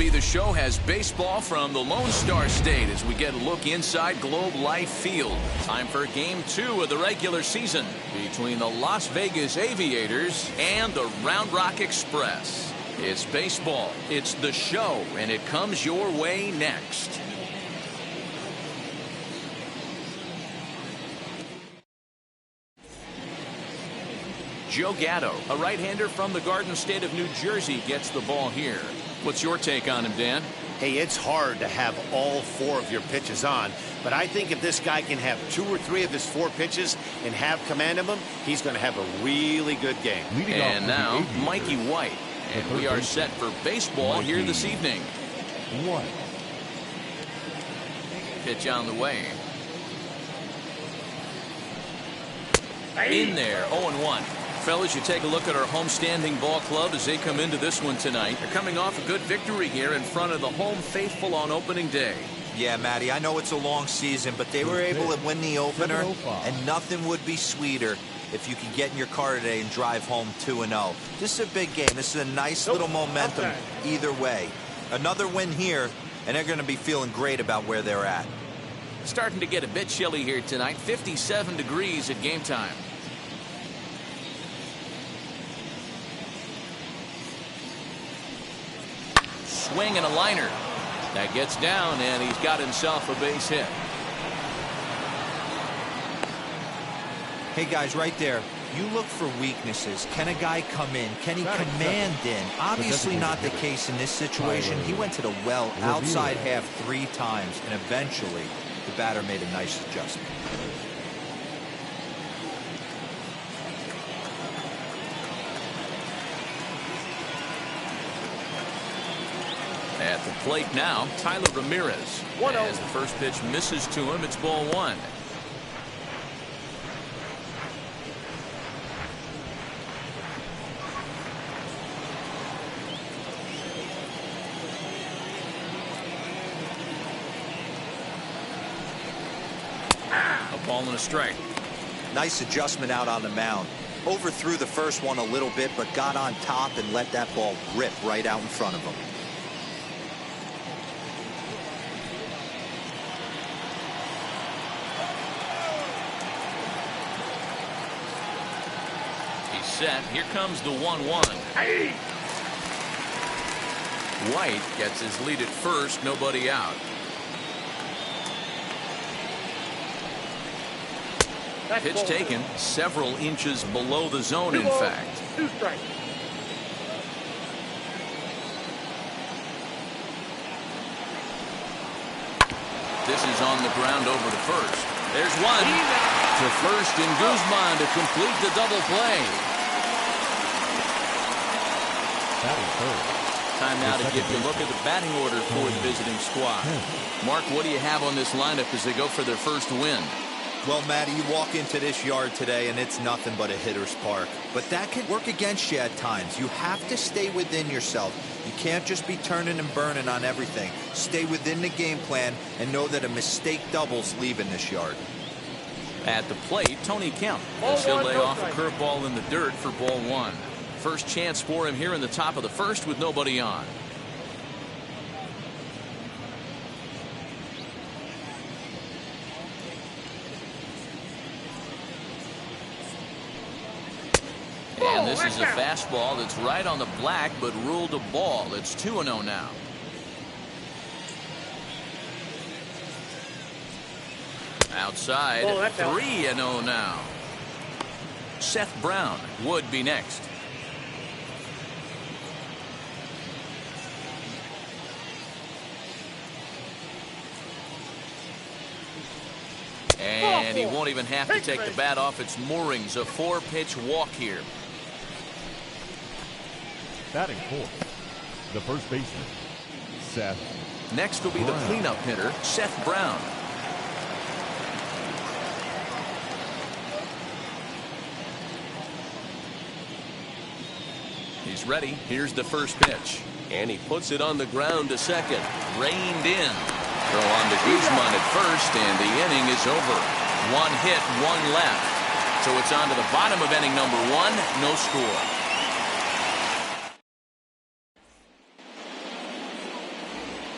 MLB The Show has baseball from the Lone Star State as we get a look inside Globe Life Field. Time for Game 2 of the regular season between the Las Vegas Aviators and the Round Rock Express. It's baseball, it's the show, and it comes your way next. Joe Gatto, a right-hander from the Garden State of New Jersey, gets the ball here. What's your take on him, Dan? Hey, it's hard to have all 4 of your pitches on, but I think if this guy can have 2 or 3 of his 4 pitches and have command of them, he's going to have a really good game. And now, Mikey White. And we are set for baseball here this evening. Pitch on the way. In there, 0-1. Fellas, you take a look at our homestanding ball club as they come into this one tonight. They're coming off a good victory here in front of the home faithful on opening day. Yeah, Matty, I know it's a long season, but they were able to win the opener, and nothing would be sweeter if you could get in your car today and drive home 2-0. This is a big game. This is a nice little momentum either way. Another win here, and they're going to be feeling great about where they're at. Starting to get a bit chilly here tonight. 57 degrees at game time. Swing and a liner. That gets down, and he's got himself a base hit. Hey, guys, right there, you look for weaknesses. Can a guy come in? Can he command in? Obviously not the case in this situation. He went to the well outside half 3 times, and eventually the batter made a nice adjustment. At the plate now, Tyler Ramirez. As the first pitch misses to him, it's ball 1. A ball and a strike. Nice adjustment out on the mound. Overthrew the first one a little bit, but got on top and let that ball rip right out in front of him. Set. Here comes the 1-1. Hey! White gets his lead at first, nobody out. Pitch taken several inches below the zone, in fact. 2 strikes. This is on the ground over to first. There's one. To first, and Guzman to complete the double play. Time now to give you a look at the batting order for the visiting squad. Mark, what do you have on this lineup as they go for their first win? Well, Matty, you walk into this yard today and it's nothing but a hitter's park. But that can work against you at times. You have to stay within yourself. You can't just be turning and burning on everything. Stay within the game plan and know that a mistake doubles leaving this yard. At the plate, Tony Kemp. He'll lay off a curveball in the dirt for ball 1. First chance for him here in the top of the first with nobody on. And this is a fastball that's right on the black but ruled a ball. It's 2-0 now. Outside, 3-0 now. Seth Brown would be next. And he won't even have to take the bat off its moorings. A 4-pitch walk here. Batting fourth, the first baseman, Seth. Next will be the cleanup hitter, Seth Brown. He's ready. Here's the first pitch. And he puts it on the ground to second. Reined in. Throw on to Guzman at first, and the inning is over. 1 hit, 1 left. So it's on to the bottom of inning number 1. No score.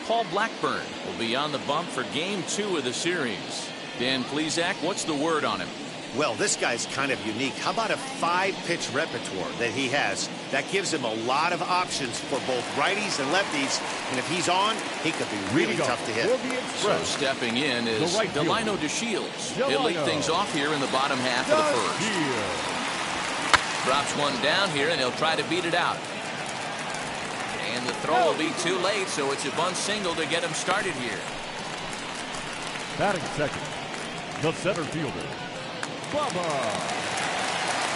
Paul Blackburn will be on the bump for game 2 of the series. Dan Plesac, what's the word on him? Well, this guy's kind of unique. How about a 5-pitch repertoire that he has? That gives him a lot of options for both righties and lefties. And if he's on, he could be really tough to hit. So stepping in is Delino DeShields. He'll lead things off here in the bottom half of the first. Drops one down here, and he'll try to beat it out. And the throw will be too late, so it's a bunt single to get him started here. Batting second, the center fielder, Bubba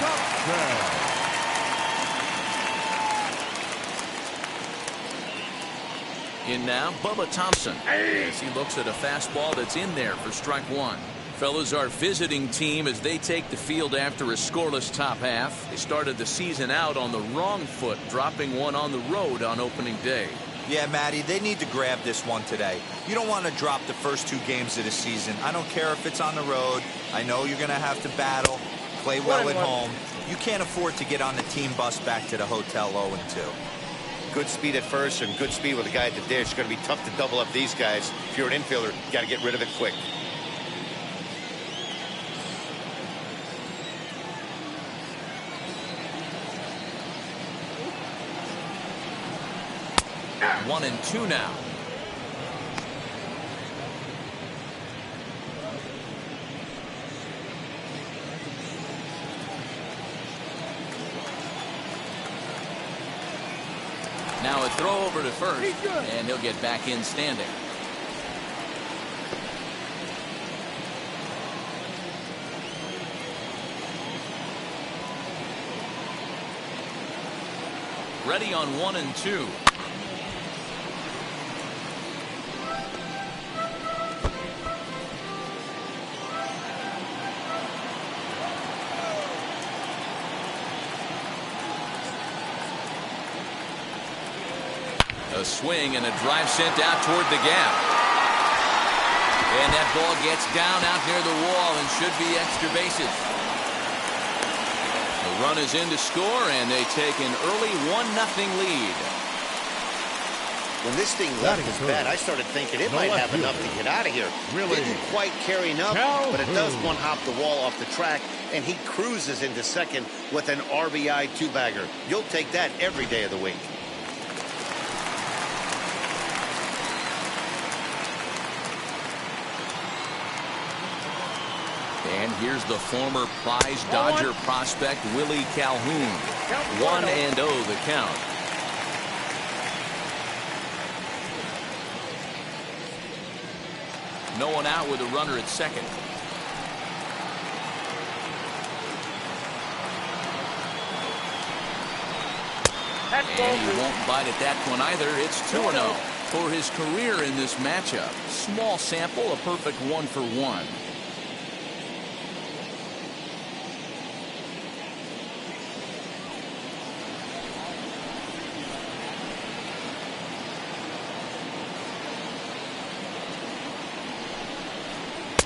Thompson. In now, Bubba Thompson, as he looks at a fastball that's in there for strike 1. Fellas, our visiting team as they take the field after a scoreless top half. They started the season out on the wrong foot, dropping one on the road on opening day. Yeah, Matty, they need to grab this one today. You don't want to drop the first 2 games of the season. I don't care if it's on the road. I know you're going to have to battle, play well at home. You can't afford to get on the team bus back to the hotel 0-2. Good speed at first and good speed with a guy at the dish. It's going to be tough to double up these guys. If you're an infielder, you got to get rid of it quick. One and 2 now. Now a throw over to first, and he'll get back in standing. Ready on 1 and 2. A swing and a drive sent out toward the gap. And that ball gets down out near the wall and should be extra bases. The run is in to score, and they take an early 1-0 lead. When this thing left his bat, I started thinking it might have enough to get out of here. Didn't quite carry enough, but it does one-hop the wall off the track, and he cruises into second with an RBI 2-bagger. You'll take that every day of the week. And here's the former prize Dodger prospect Willie Calhoun. 1-0 the count. No one out with a runner at second. And he won't bite at that one either. It's 2-0 for his career in this matchup. Small sample, a perfect 1-for-1.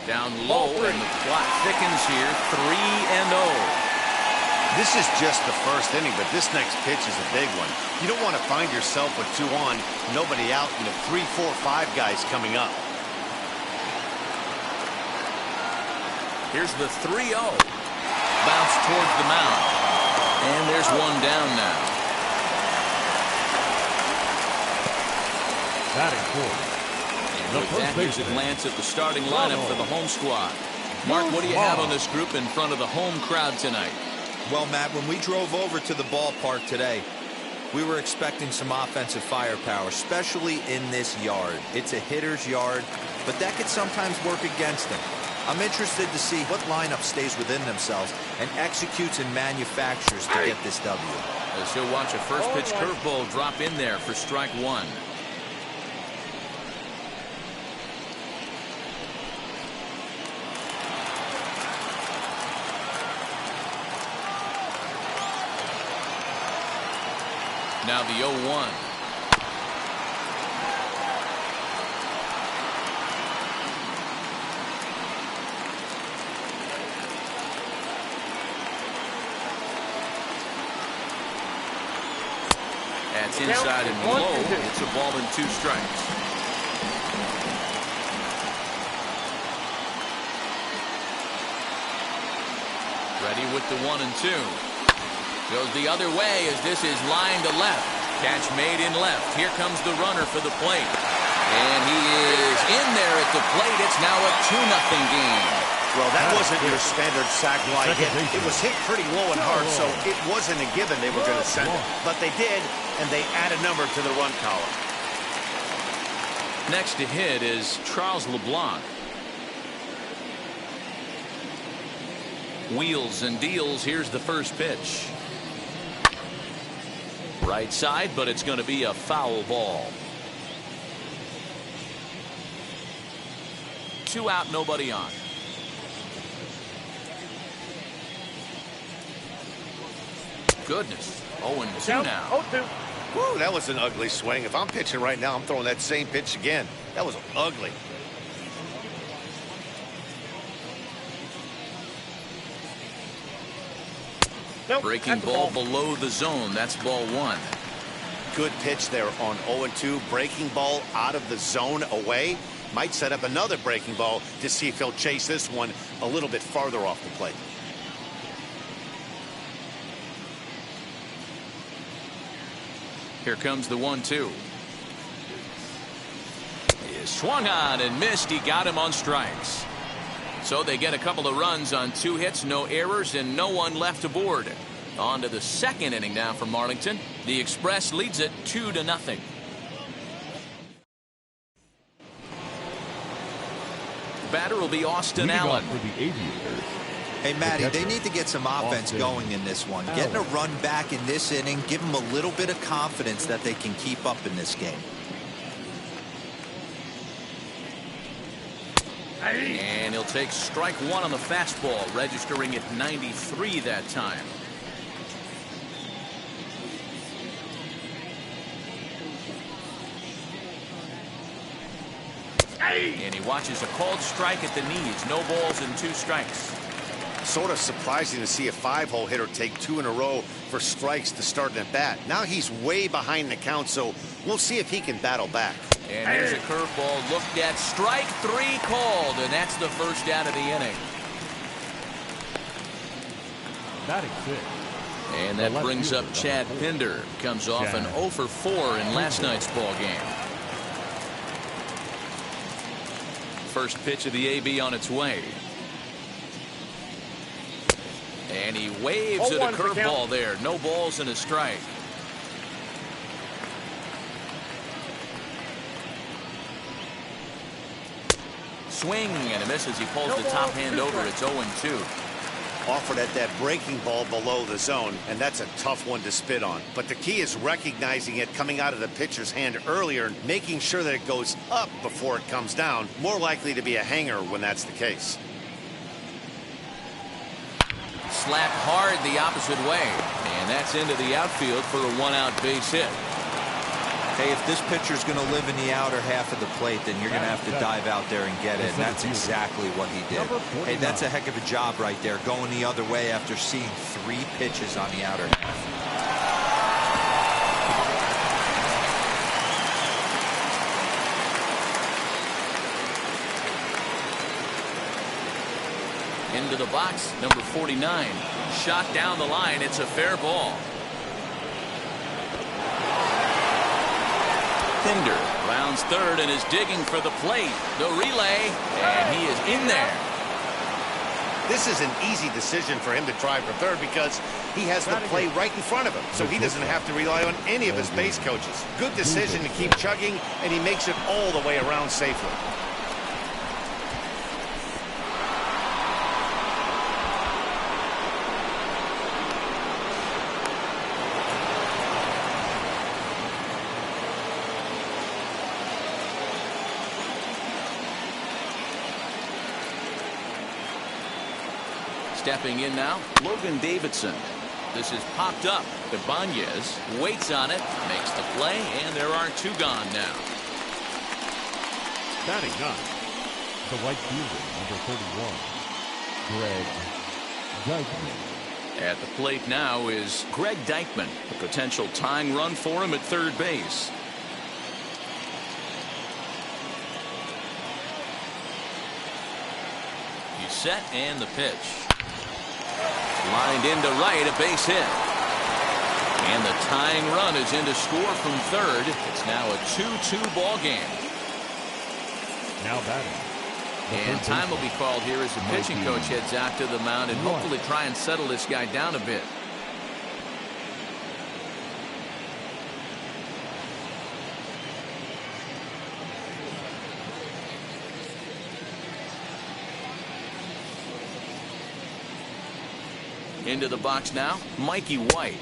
Down low, and the clock thickens here. 3-0. This is just the first inning, but this next pitch is a big one. You don't want to find yourself with 2 on, nobody out, and 3, 4, 5 guys coming up. Here's the 3-0. Bounce towards the mound. And there's one down now. Batting fourth. With that, here's a glance at the starting lineup for the home squad. Mark, what do you have on this group in front of the home crowd tonight? Well, Matt, when we drove over to the ballpark today, we were expecting some offensive firepower, especially in this yard. It's a hitter's yard, but that could sometimes work against them. I'm interested to see what lineup stays within themselves and executes and manufactures to get this W. As he'll watch a first pitch curveball drop in there for strike 1. Now the 0-1. That's inside and low. It's a ball and 2 strikes. Ready with the 1-2. Goes the other way as this is line to left. Catch made in left. Here comes the runner for the plate. And he is in there at the plate. It's now a 2-0 game. Well, that wasn't your standard sac fly hit. It was hit pretty low and hard, so it wasn't a given they were going to send it. But they did, and they add a number to the run column. Next to hit is Charles Leblanc. Wheels and deals. Here's the first pitch. Right side, but it's going to be a foul ball. 2 out, nobody on. Goodness. 0-2 now. 0-2. Woo, that was an ugly swing. If I'm pitching right now, I'm throwing that same pitch again. That was ugly. Breaking ball below the zone. That's ball 1. Good pitch there on 0-2. Breaking ball out of the zone away. Might set up another breaking ball to see if he'll chase this one a little bit farther off the plate. Here comes the 1-2. He swung on and missed. He got him on strikes. So they get a couple of runs on 2 hits, no errors, and no one left aboard. On to the second inning now for Marlington. The Express leads it 2-0. Batter will be Austin Allen. For the Aviators. Hey, Matty, they need to get some offense going in this one. Getting a run back in this inning, give them a little bit of confidence that they can keep up in this game. And he'll take strike 1 on the fastball, registering at 93 that time. And he watches a called strike at the knees. No balls and 2 strikes. Sort of surprising to see a 5-hole hitter take 2 in a row for strikes to start an at-bat. Now he's way behind the count, so we'll see if he can battle back. And here's a curveball looked at. Strike 3 called, and that's the first out of the inning. Batting 6. And that brings up Chad Pinder. Comes off an 0 for 4 in last night's ball game. First pitch of the AB on its way. And he waves at a curveball there. No balls and a strike. Swing and a miss as he pulls the top hand over. It's 0-2. Offered at that breaking ball below the zone, and that's a tough one to spit on. But the key is recognizing it coming out of the pitcher's hand earlier and making sure that it goes up before it comes down. More likely to be a hanger when that's the case. Slapped hard the opposite way, and that's into the outfield for a 1-out base hit. Hey, if this pitcher's going to live in the outer half of the plate, then you're going to have to dive out there and get it, and that's exactly what he did. Hey, that's a heck of a job right there, going the other way after seeing 3 pitches on the outer half. Into the box, number 49. Shot down the line. It's a fair ball. Pinder rounds third and is digging for the plate. The relay, and he is in there. This is an easy decision for him to try for third because he has the play right in front of him, so he doesn't have to rely on any of his base coaches. Good decision to keep chugging, and he makes it all the way around safely. Stepping in now, Logan Davidson. This is popped up. Ibanez waits on it, makes the play, and there are 2 gone now. Batting 9. The right fielder, number 31, Greg Dykman. At the plate now is Greg Dykman. A potential tying run for him at third base. He's set and the pitch. Lined into right, a base hit. And the tying run is in to score from third. It's now a 2-2 ball game. Now batting. And time will be called here as the pitching coach heads out to the mound and hopefully try and settle this guy down a bit. Into the box now, Mikey White.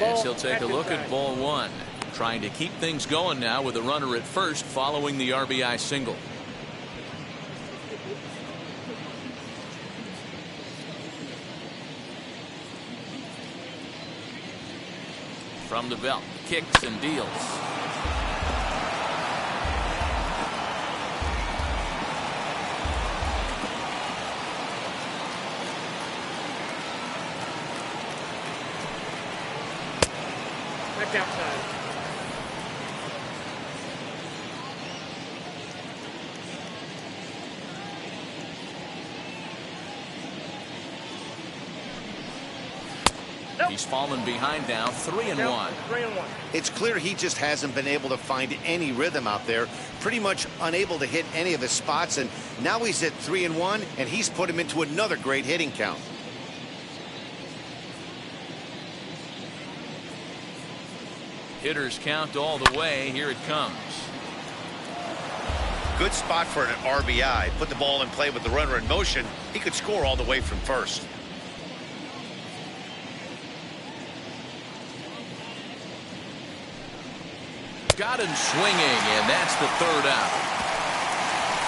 As he'll take a look at ball one. Trying to keep things going now with a runner at first following the RBI single. From the belt, kicks and deals. That's outside. He's fallen behind now, 3-1. 3-1. It's clear he just hasn't been able to find any rhythm out there. Pretty much unable to hit any of his spots, and now he's at 3-1, and he's put him into another great hitting count. Hitters count all the way. Here it comes. Good spot for an RBI. Put the ball in play with the runner in motion. He could score all the way from first. Got him swinging, and that's the third out.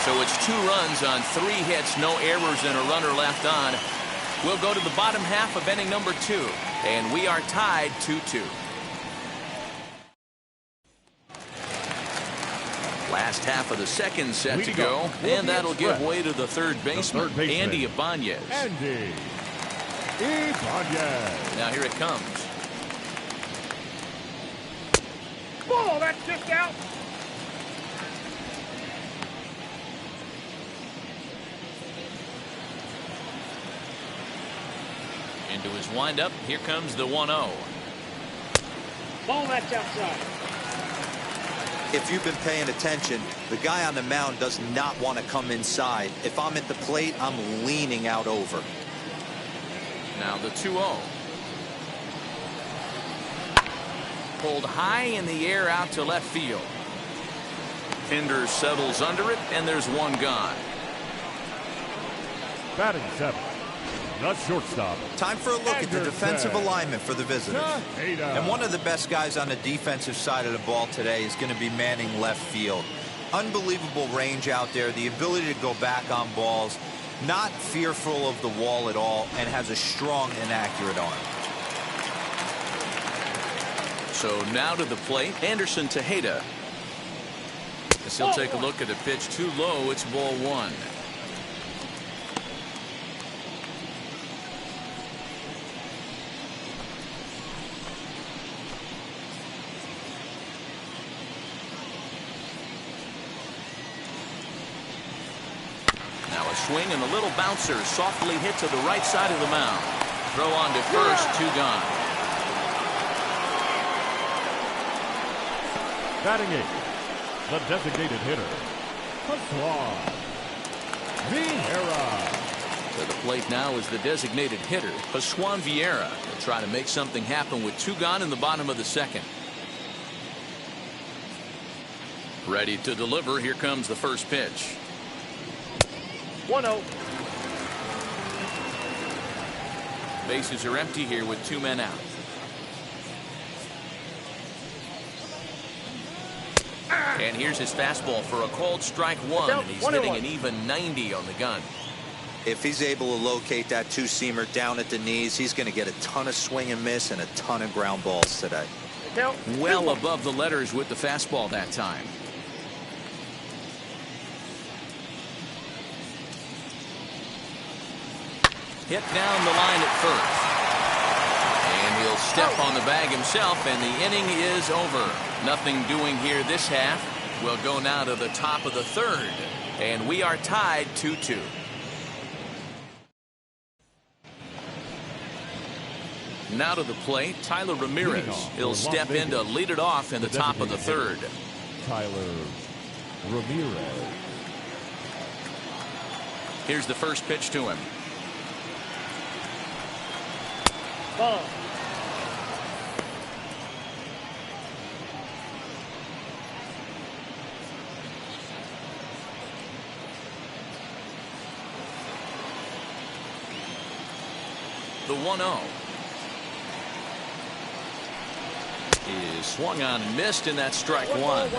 So it's 2 runs on 3 hits, no errors, and a runner left on. We'll go to the bottom half of inning number 2, and we are tied 2-2. Last half of the second set to go, and that'll give way to the third baseman, Andy Ibanez. Andy Ibanez. Now here it comes. Ball, that's just out. Into his windup. Here comes the 1-0. Ball, that's outside. If you've been paying attention, the guy on the mound does not want to come inside. If I'm at the plate, I'm leaning out over. Now the 2-0. Pulled high in the air out to left field. Pinder settles under it, and there's one gone. Batting 7. The shortstop. Time for a look at the defensive alignment for the visitors. Hayda. And one of the best guys on the defensive side of the ball today is going to be manning left field. Unbelievable range out there, the ability to go back on balls, not fearful of the wall at all, and has a strong and accurate arm. So now to the plate, Anderson Tejeda. As he'll take a look at a pitch too low, it's ball 1. Now a swing and a little bouncer softly hit to the right side of the mound. Throw on to first, 2 gone. Batting 8. The designated hitter, Pascual Vieira. To the plate now is the designated hitter, Pascual Vieira. He'll try to make something happen with 2 gone in the bottom of the second. Ready to deliver. Here comes the first pitch. 1-0. Bases are empty here with 2 men out. And here's his fastball for a called strike 1, and he's hitting an even 90 on the gun. If he's able to locate that 2-seamer down at the knees, he's going to get a ton of swing and miss and a ton of ground balls today. Well above the letters with the fastball that time. Hit down the line at first. And he'll step on the bag himself, and the inning is over. Nothing doing here this half. We'll go now to the top of the third, and we are tied 2-2. Now to the plate, Tyler Ramirez. He'll step in to lead it off in the top of the third. Tyler Ramirez. Here's the first pitch to him. Ball. The 1-0 is swung on and missed, and that's strike one.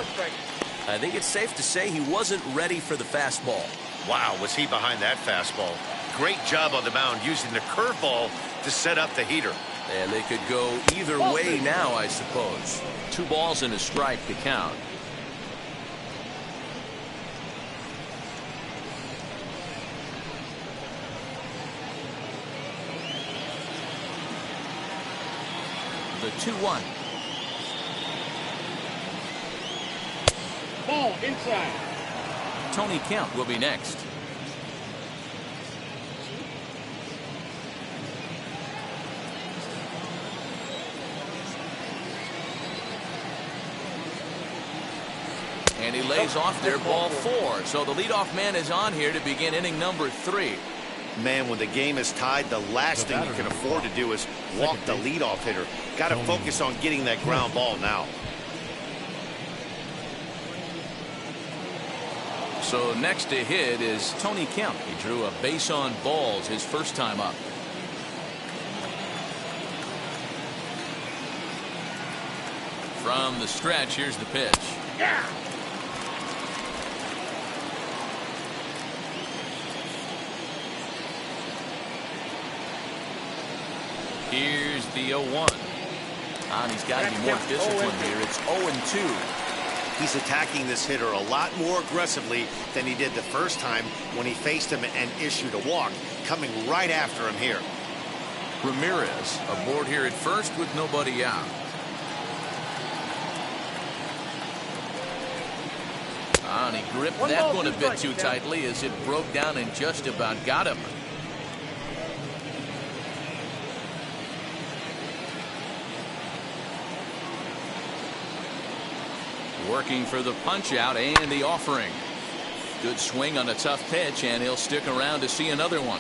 I think it's safe to say he wasn't ready for the fastball. Wow, was he behind that fastball. Great job on the mound using the curveball to set up the heater. And they could go either way now, I suppose. 2 balls and a strike to count. The 2-1. Ball inside. Tony Kemp will be next. And he lays off there, ball 4. So the leadoff man is on here to begin inning number 3. Man, when the game is tied, the last thing you can afford to do is walk the leadoff hitter. Got to focus on getting that ground ball now. So next to hit is Tony Kemp. He drew a base on balls his first time up. From the stretch, here's the pitch. Yeah. Here's the 0-1. And he's got to be more disciplined here. It's 0-2. He's attacking this hitter a lot more aggressively than he did the first time when he faced him and issued a walk. Coming right after him here. Ramirez aboard here at first with nobody out. And he gripped that one a bit too tightly as it broke down and just about got him. Working for the punch out and the offering. Good swing on a tough pitch, and he'll stick around to see another one.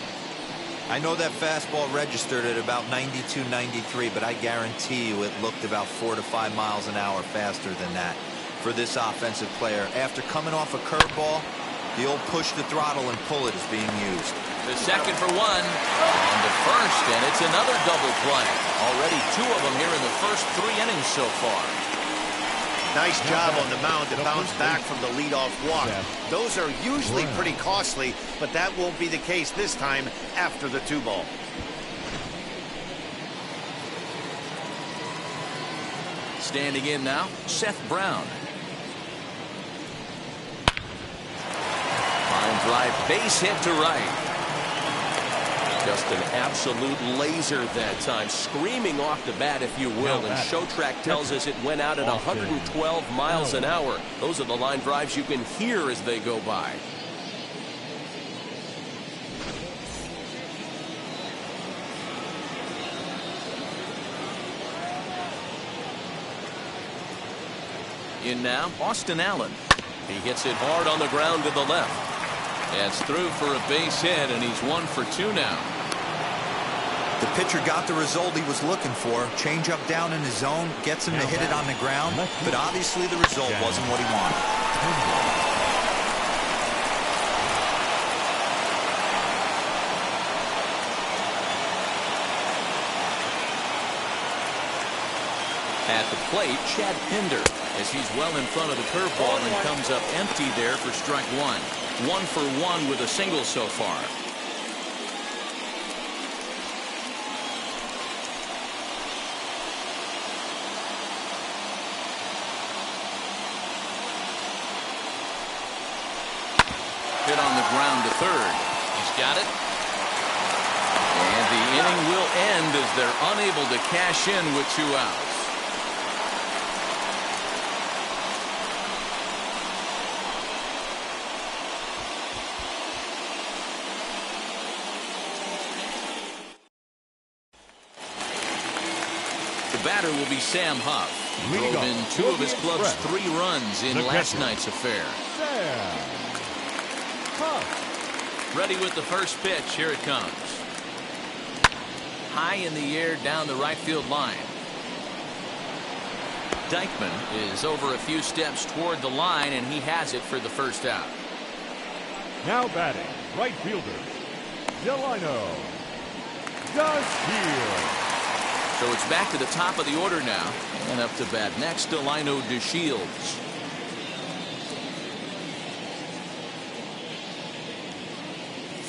I know that fastball registered at about 92, 93, but I guarantee you it looked about 4 to 5 miles an hour faster than that for this offensive player. After coming off a curveball, the old push the throttle and pull it is being used. The second for 1, and the first, and it's another double play. Already 2 of them here in the first 3 innings so far. Nice job on the mound to bounce back from the leadoff walk. Those are usually pretty costly, but that won't be the case this time after the 2-ball. Standing in now, Seth Brown. Line drive, base hit to right. Just an absolute laser that time, screaming off the bat, if you will. And Showtrack tells us it went out at 112 miles an hour. Those are the line drives you can hear as they go by. In now, Austin Allen. He hits it hard on the ground to the left. It's through for a base hit, and he's 1 for 2 now. The pitcher got the result he was looking for. Change up down in the zone, gets him to hit it on the ground, but obviously the result wasn't what he wanted. At the plate, Chad Pinder, as he's well in front of the curveball and comes up empty there for strike 1. 1 for 1 with a single so far. Hit on the ground to third. He's got it. And the inning will end as they're unable to cash in with 2 outs. batter will be Sam Huff. Drove in 2 of his club's 3 runs in last night's affair. Ready with the first pitch. Here it comes. High in the air down the right field line. Dykeman is over a few steps toward the line, and he has it for the first out. Now batting, right fielder, Delino DeShields. So it's back to the top of the order now, and up to bat next, Delino DeShields.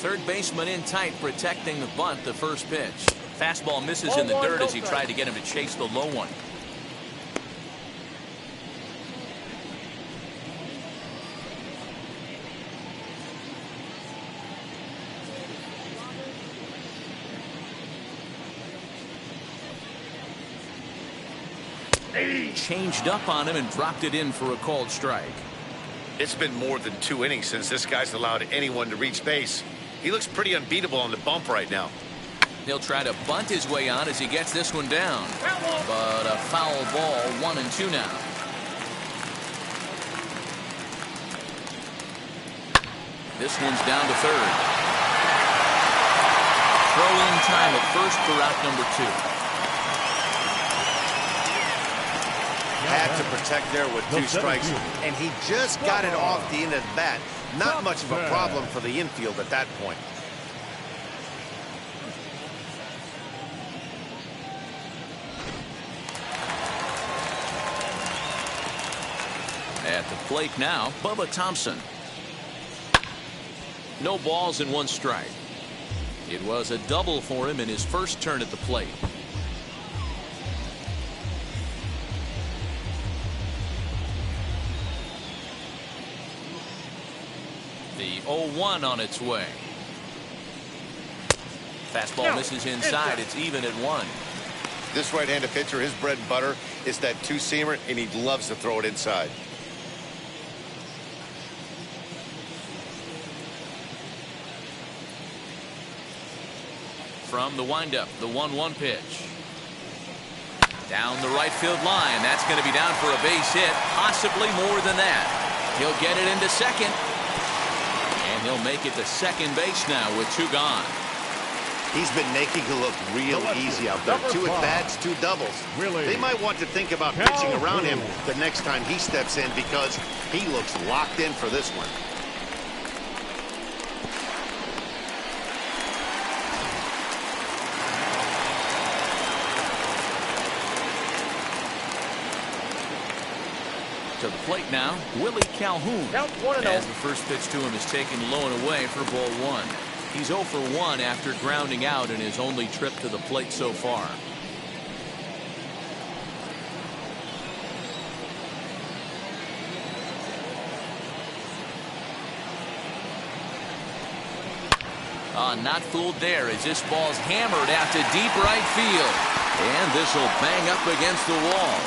Third baseman in tight, protecting the bunt. The first pitch. Fastball misses in the dirt as he tried to get him to chase the low one. Changed up on him and dropped it in for a called strike. It's been more than 2 innings since this guy's allowed anyone to reach base. He looks pretty unbeatable on the bump right now. He'll try to bunt his way on as he gets this one down. But a foul ball, 1-2 now. This one's down to third. Throw in time at first for out number 2. Had to protect there with 2 strikes, and he just got it off the end of the bat. Not much of a problem for the infield at that point. At the plate now, Bubba Thompson. No balls and 1 strike. It was a double for him in his first turn at the plate. The 0-1 on its way. Fastball misses inside. It's even at 1. This right-handed pitcher, his bread and butter is that 2-seamer, and he loves to throw it inside. From the windup, the 1-1 pitch. Down the right field line. That's going to be down for a base hit, possibly more than that. He'll get it into second. And he'll make it to second base now with 2 gone. He's been making it look real easy out there. 2 at-bats, 2 doubles. They might want to think about pitching around him the next time he steps in because he looks locked in for this one. To the plate now, Willie Calhoun. As the first pitch to him is taken low and away for ball 1. He's 0 for 1 after grounding out in his only trip to the plate so far. Not fooled there as this ball's hammered out to deep right field. And this will bang up against the wall.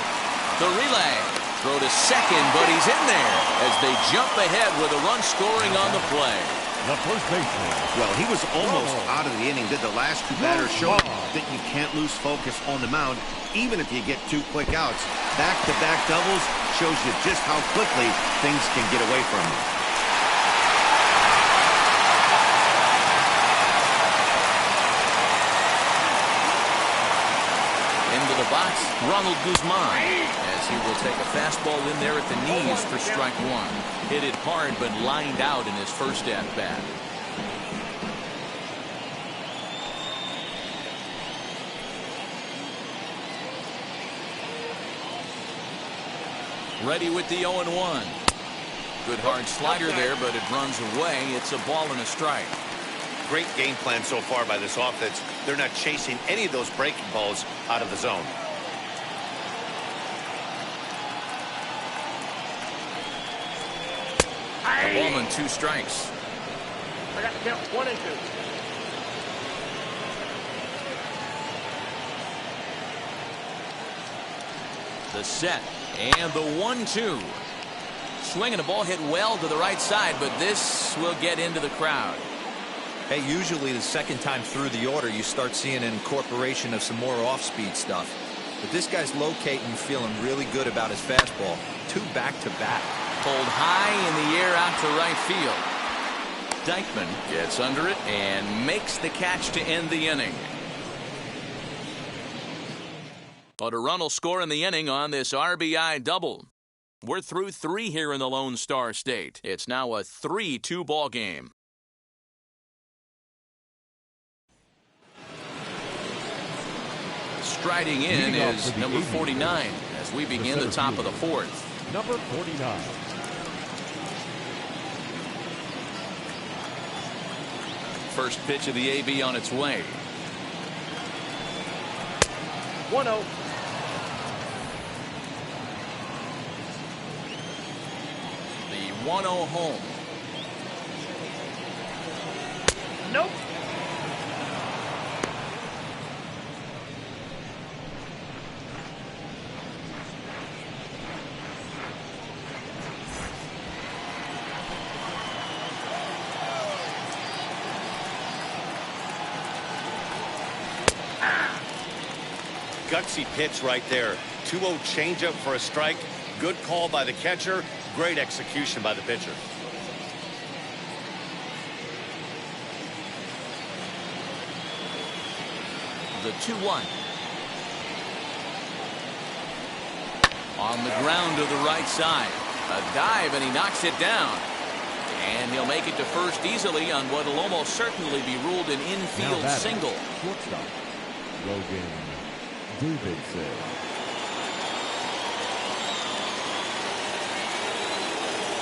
The relay. Throw to second, but he's in there as they jump ahead with a run scoring on the play. The first baseman. Well, he was almost out of the inning. Did the last 2 batters show that you can't lose focus on the mound, even if you get 2 quick outs. Back-to-back doubles shows you just how quickly things can get away from you. Into the box, Ronald Guzman, as he will take a fastball in there at the knees for strike 1. Hit it hard, but lined out in his first at-bat. Ready with the 0-1. Good hard slider there, but it runs away. It's a ball and a strike. Great game plan so far by this offense. They're not chasing any of those breaking balls out of the zone. A ball and 2 strikes. I got to count 1 and 2. The set and the 1-2. Swinging a ball hit well to the right side, but this will get into the crowd. Hey, usually the second time through the order, you start seeing an incorporation of some more off-speed stuff. But this guy's locating, feeling really good about his fastball. 2 back-to-back. Pulled high in the air out to right field. Dykeman gets under it and makes the catch to end the inning. But a run will score in the inning on this RBI double. We're through 3 here in the Lone Star State. It's now a 3-2 ball game. Striding in is number 49 as we begin the top of the 4th. Number 49. First pitch of the AB on its way. 1-0. The 1-0 home. Nope. Gutsy pitch right there. 2-0 changeup for a strike. Good call by the catcher. Great execution by the pitcher. The 2-1. On the ground to the right side. A dive and he knocks it down. And he'll make it to first easily on what will almost certainly be ruled an infield single. Shortstop, Logan Davidson.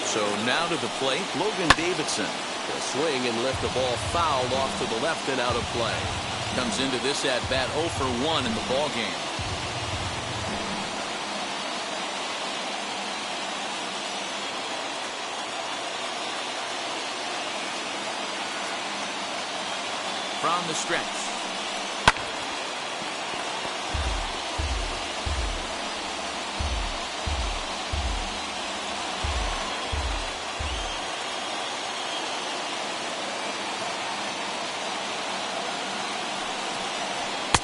So now to the plate, Logan Davidson. He'll swing and lift the ball foul off to the left and out of play. Comes into this at-bat 0 for 1 in the ball game. From the stretch.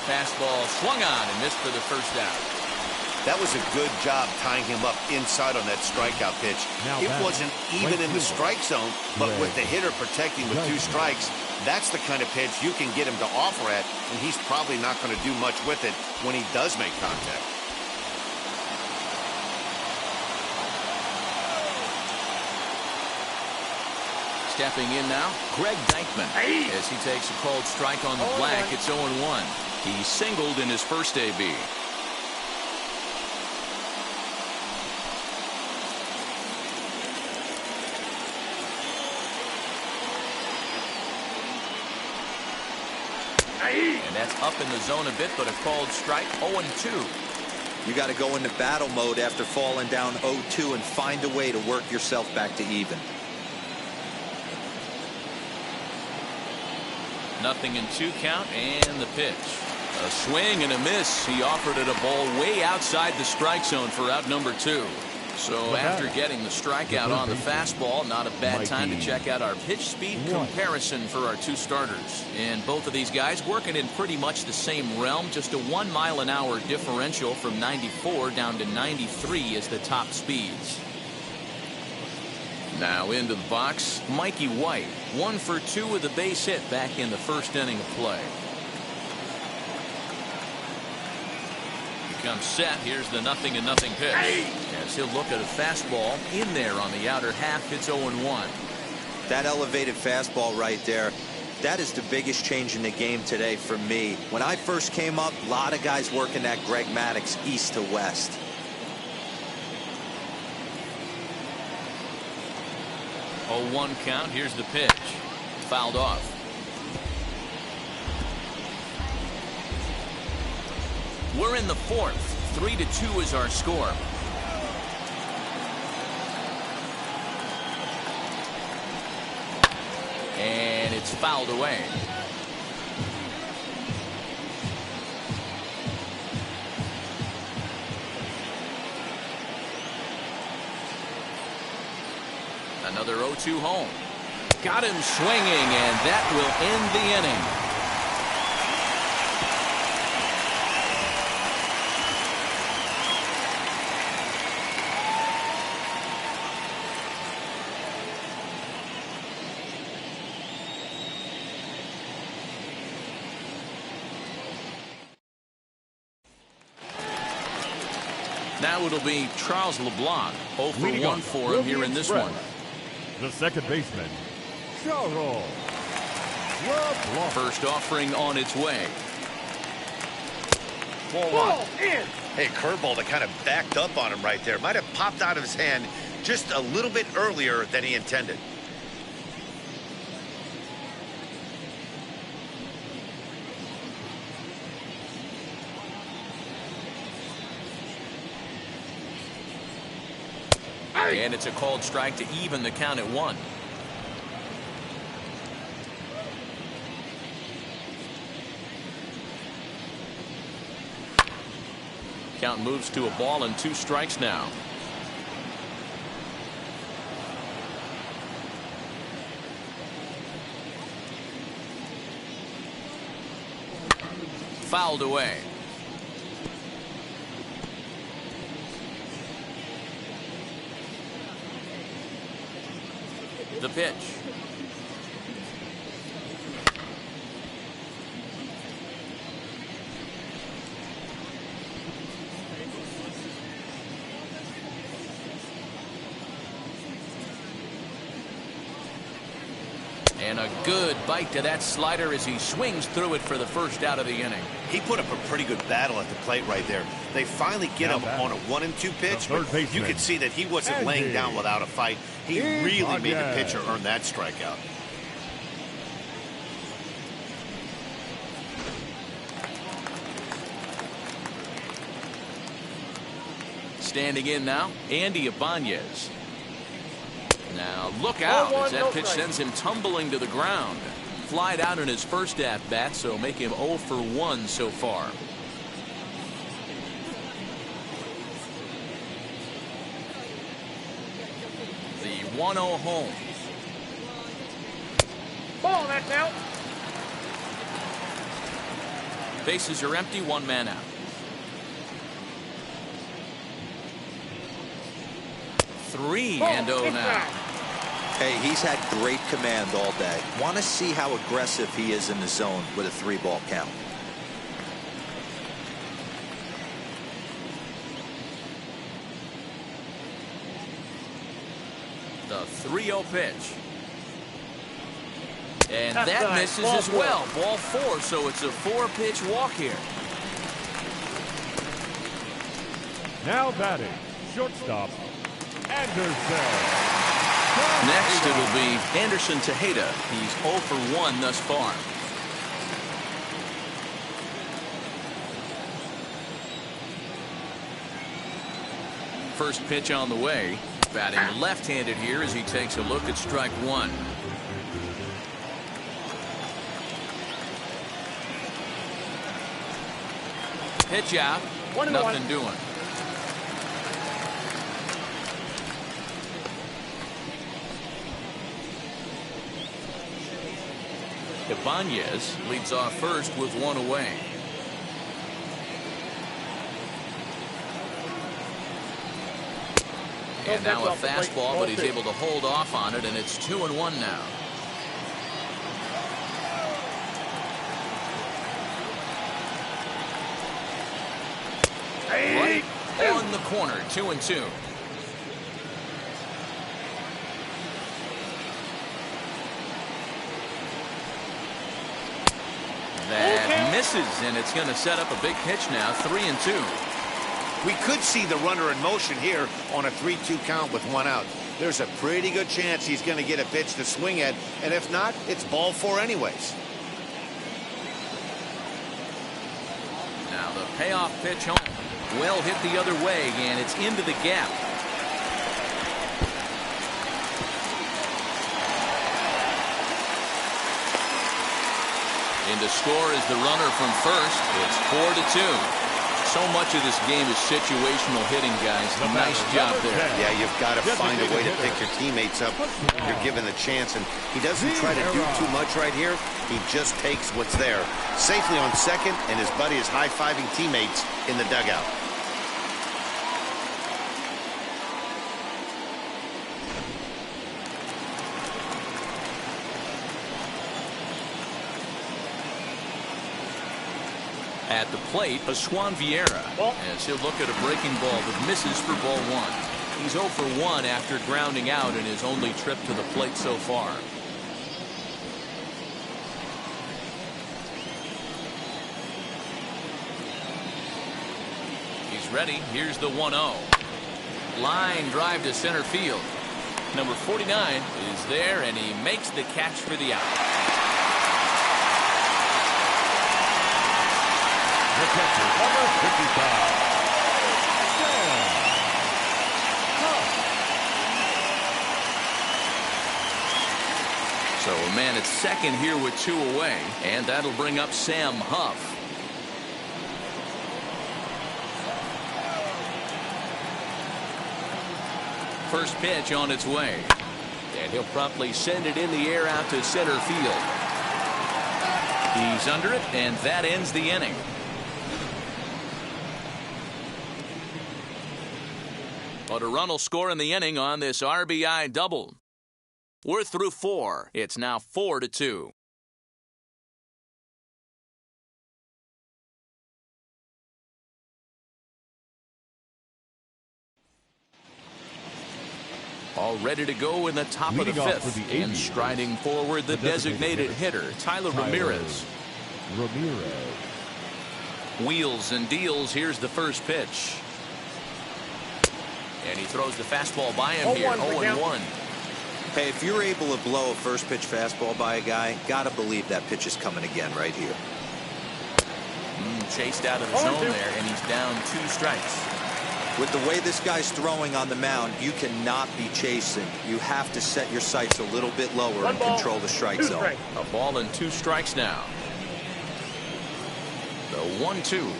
Fastball swung on and missed for the first out. That was a good job tying him up inside on that strikeout pitch. It wasn't even in the strike zone, but with the hitter protecting with 2 strikes, that's the kind of pitch you can get him to offer at, and he's probably not going to do much with it when he does make contact. Stepping in now, Greg Dykeman. As he takes a called strike on the black, it's 0-1. He singled in his first AB. And that's up in the zone a bit, but a called strike, 0-2. You got to go into battle mode after falling down 0-2 and find a way to work yourself back to even. 0-2 count and the pitch. A swing and a miss. He offered it a ball way outside the strike zone for out number 2. So after getting the strikeout on the fastball, not a bad time to check out our pitch speed comparison for our 2 starters. And both of these guys working in pretty much the same realm. Just a 1 mile-an-hour differential from 94 down to 93 as the top speeds. Now into the box, Mikey White. 1 for 2 with a base hit back in the first inning of play. Here comes Seth. Here's the 0-0 pitch. As he'll look at a fastball in there on the outer half. It's 0-1. That elevated fastball right there, that is the biggest change in the game today for me. When I first came up, a lot of guys working that Greg Maddux east to west. 0-1 count. Here's the pitch. Fouled off. We're in the 4th. 3-2 is our score. And it's fouled away. Another 0-2 home. Got him swinging, and that will end the inning. Now it'll be Charles Leblanc. 0 for 1 for him here in this one. The second baseman, Charles Leblanc. First offering on its way. Ball in. Hey, curveball that kind of backed up on him right there. Might have popped out of his hand just a little bit earlier than he intended. And it's a called strike to even the count at 1. Count moves to a ball and 2 strikes now. Fouled away. The pitch. And a good bite to that slider as he swings through it for the first out of the inning. He put up a pretty good battle at the plate right there. They finally get him on a 1-2 pitch, but you could see that he wasn't laying down without a fight. He really made the pitcher earn that strikeout. Standing in now, Andy Ibanez. Now look out as that pitch sends him tumbling to the ground. Flied out in his first at-bat, so make him 0 for 1 so far. The 1-0 home. Ball, that's out. Bases are empty, 1 man out. 3-0 now. Hey, he's had great command all day. Want to see how aggressive he is in the zone with a 3-ball count. The 3-0 pitch. And that misses as well. Ball 4, so it's a 4-pitch walk here. Now batting, shortstop, Anderson. Next, it'll be Anderson Tejeda. He's 0 for 1 thus far. First pitch on the way. Batting left-handed here as he takes a look at strike 1. Pitch out. Nothing doing. Ibanez leads off first with 1 away. And now a fastball, but he's able to hold off on it, and it's 2-1 now. Right on the corner, 2-2. That misses, and it's going to set up a big pitch now, 3-2. We could see the runner in motion here on a 3-2 count with 1 out. There's a pretty good chance he's going to get a pitch to swing at, and if not, it's ball 4 anyways. Now the payoff pitch home. Well hit the other way, and it's into the gap. In to score is the runner from first. It's 4-2. So much of this game is situational hitting, guys. Nice job there. Yeah, you've got to find a way to pick your teammates up when you're given the chance, and he doesn't try to do too much right here. He just takes what's there. Safely on second, and his buddy is high-fiving teammates in the dugout. At the plate, Pascual Vieira, as he'll look at a breaking ball that misses for ball one. He's 0 for 1 after grounding out in his only trip to the plate so far. He's ready. Here's the 1-0. Line drive to center field. Number 49 is there, and he makes the catch for the out. The catcher, number 55. So a man at second here with 2 away, and that'll bring up Sam Huff. First pitch on its way, and he'll promptly send it in the air out to center field. He's under it, and that ends the inning. But a run will score in the inning on this RBI double. We're through 4. It's now 4-2. All ready to go in the top of the 5th. And striding forward, the designated hitter, Tyler Ramirez. Wheels and deals. Here's the first pitch. And he throws the fastball by him here. 0-1. Hey, if you're able to blow a first pitch fastball by a guy, gotta believe that pitch is coming again right here. Chased out of the zone there, and he's down 2 strikes. With the way this guy's throwing on the mound, you cannot be chasing. You have to set your sights a little bit lower and control the strike zone. A ball and 2 strikes now. The 1-2.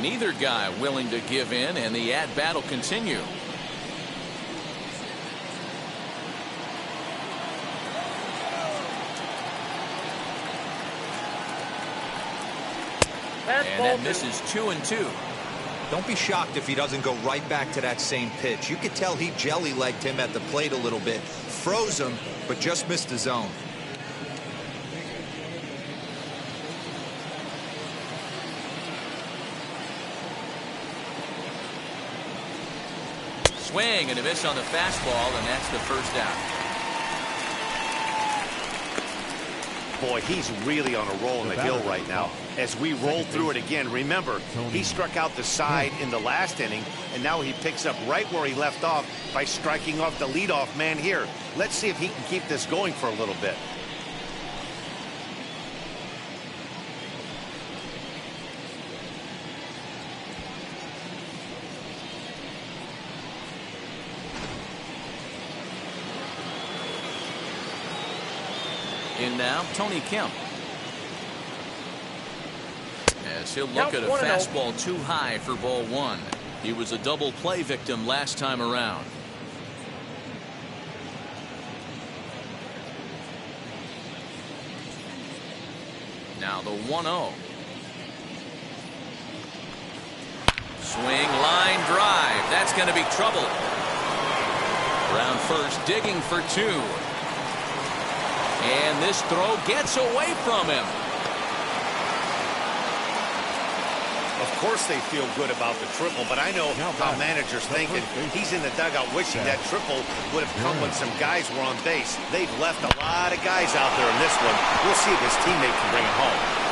Neither guy willing to give in, and the at-bat will continue. And that misses 2-2. Don't be shocked if he doesn't go right back to that same pitch. You could tell he jelly-legged him at the plate a little bit, froze him, but just missed the zone. Swing and a miss on the fastball, and that's the first out. Boy, he's really on a roll in the hill right now. As we roll through it again, remember, he struck out the side in the last inning, and now he picks up right where he left off by striking off the leadoff man here. Let's see if he can keep this going for a little bit. In now, Tony Kemp. As he'll look at a fastball too high for ball 1. He was a double play victim last time around. Now the 1-0. Swing, line drive. That's going to be trouble. Around first, digging for 2. And this throw gets away from him. Of course they feel good about the triple, but I know how managers thinking. He's in the dugout wishing that triple would have come when some guys were on base. They've left a lot of guys out there in this one. We'll see if his teammate can bring it home.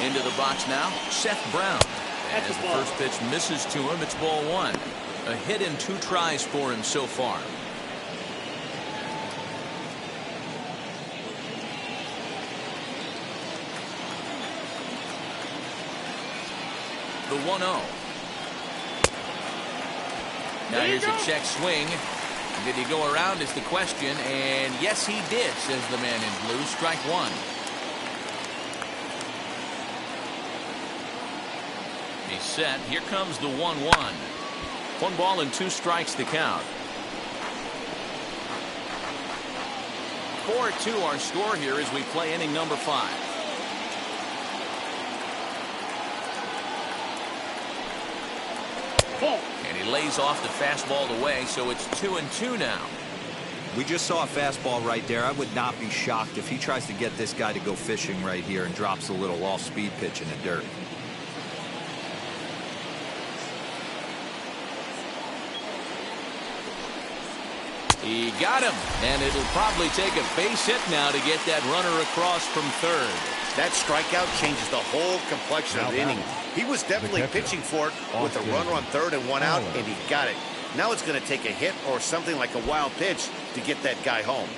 Into the box now, Seth Brown. As the first pitch misses to him, it's ball 1. A hit in 2 tries for him so far. The 1-0. Now here's a check swing. Did he go around is the question, and yes he did, says the man in blue. Strike 1. He's set. Here comes the 1-1. 1 ball and 2 strikes to count. 4-2 our score here as we play inning number 5. And he lays off the fastball away, so it's 2-2 now. We just saw a fastball right there. I would not be shocked if he tries to get this guy to go fishing right here and drops a little off-speed pitch in the dirt. He got him, and it'll probably take a base hit now to get that runner across from third. That strikeout changes the whole complexion of the inning. He was definitely pitching for it with a runner on third and 1 out, and he got it. Now it's going to take a hit or something like a wild pitch to get that guy home.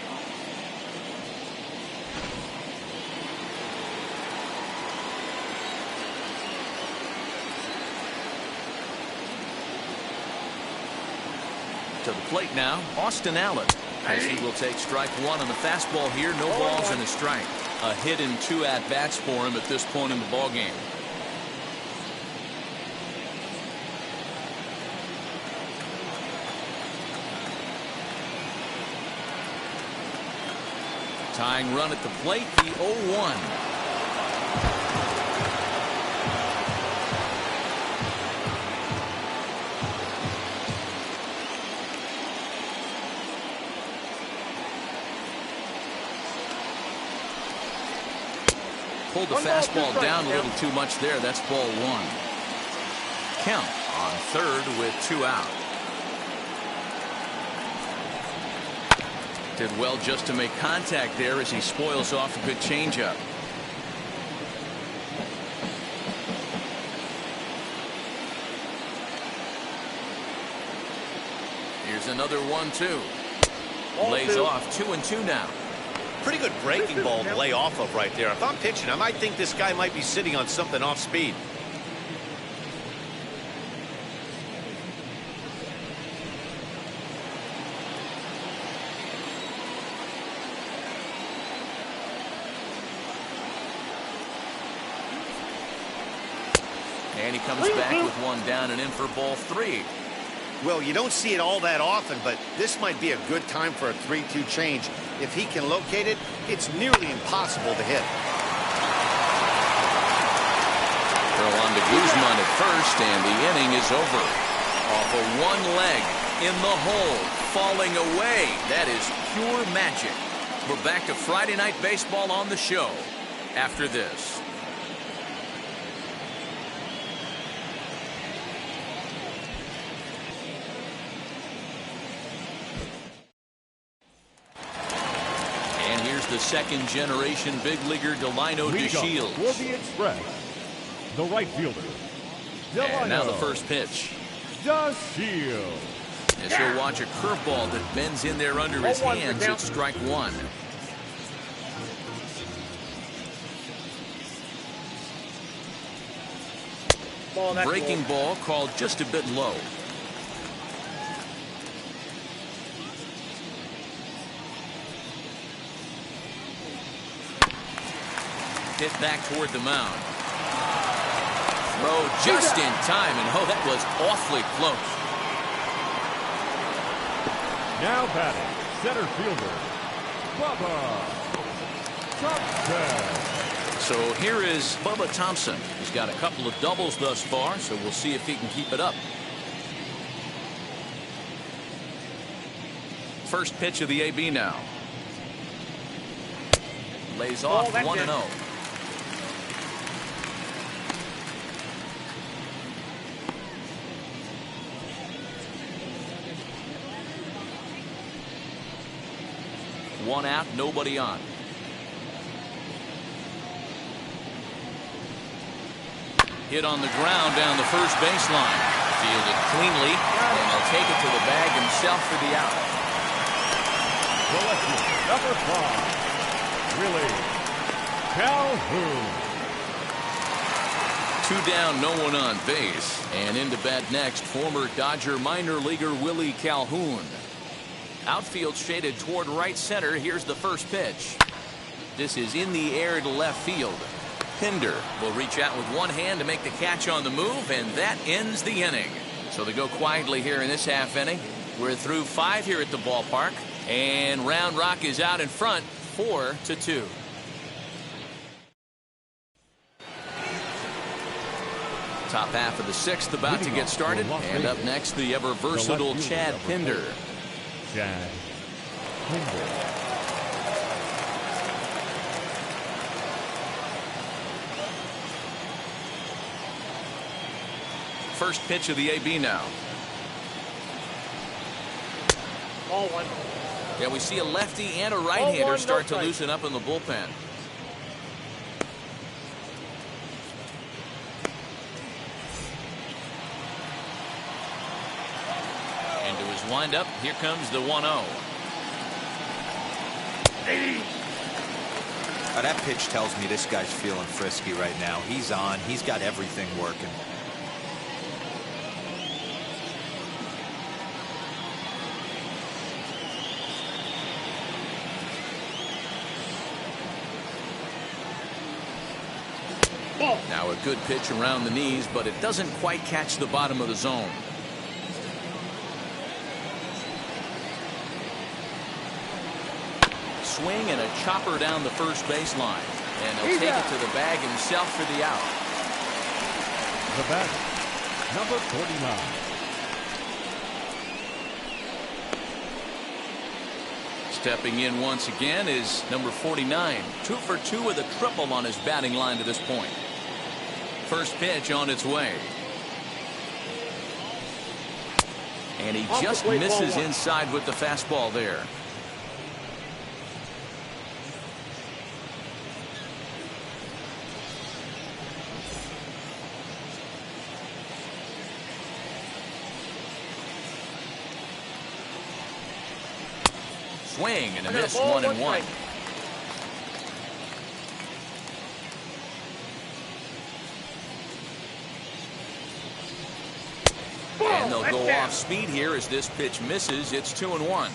To the plate now, Austin Allen, as he will take strike 1 on the fastball here. No balls and a strike. A hit in 2 at-bats for him at this point in the ballgame. Tying run at the plate, the 0-1. Pulled the fastball down a little too much there. That's ball 1. Kemp on third with 2 out. Did well just to make contact there as he spoils off a good changeup. Here's another 1-2. Lays off 2-2 now. Pretty good breaking ball to lay off of right there. If I'm pitching, I might think this guy might be sitting on something off speed. And he comes back with 1 down and in for ball 3. Well, you don't see it all that often, but this might be a good time for a 3-2 change. If he can locate it, it's nearly impossible to hit. Throw on to Guzman at first, and the inning is over. Off of 1 leg, in the hole, falling away. That is pure magic. We're back to Friday Night Baseball on the show after this. The second-generation big leaguer Delino DeShields. For the Express, the right fielder. And now the first pitch. DeShields. As he'll watch a curveball that bends in there under his hands. It's strike 1. Breaking ball called just a bit low. Hit back toward the mound. Throw just in time, and that was awfully close. Now batting, center fielder, Bubba Thompson. So here is Bubba Thompson. He's got a couple of doubles thus far, so we'll see if he can keep it up. First pitch of the AB now. Lays off 1-0. One out, nobody on. Hit on the ground down the first baseline. Fielded cleanly, and he'll take it to the bag himself for the out. Selected number 5, Willie Calhoun. 2 down, no one on base. And into bat next, former Dodger minor leaguer Willie Calhoun. Outfield shaded toward right center. Here's the first pitch. This is in the air to left field. Pinder will reach out with one hand to make the catch on the move, and that ends the inning. So they go quietly here in this half inning. We're through 5 here at the ballpark, and Round Rock is out in front 4-2. Top half of the sixth about to get started. And up next, the ever versatile Chad Pinder. Chad Pinder. First pitch of the AB now. Ball one. Yeah, we see a lefty and a right-hander start to loosen up in the bullpen. Into his windup, here comes the 1-0. Now that pitch tells me this guy's feeling frisky right now. He's on. He's got everything working. Now a good pitch around the knees, but it doesn't quite catch the bottom of the zone. Swing and a chopper down the first baseline. And he'll take it to the bag himself for the out. The batter, number 49. Stepping in once again is number 49. 2 for 2 with a triple on his batting line to this point. First pitch on its way. And he just misses inside with the fastball there. Swing and a miss, 1-1. And they'll go off speed here as this pitch misses. It's 2-1.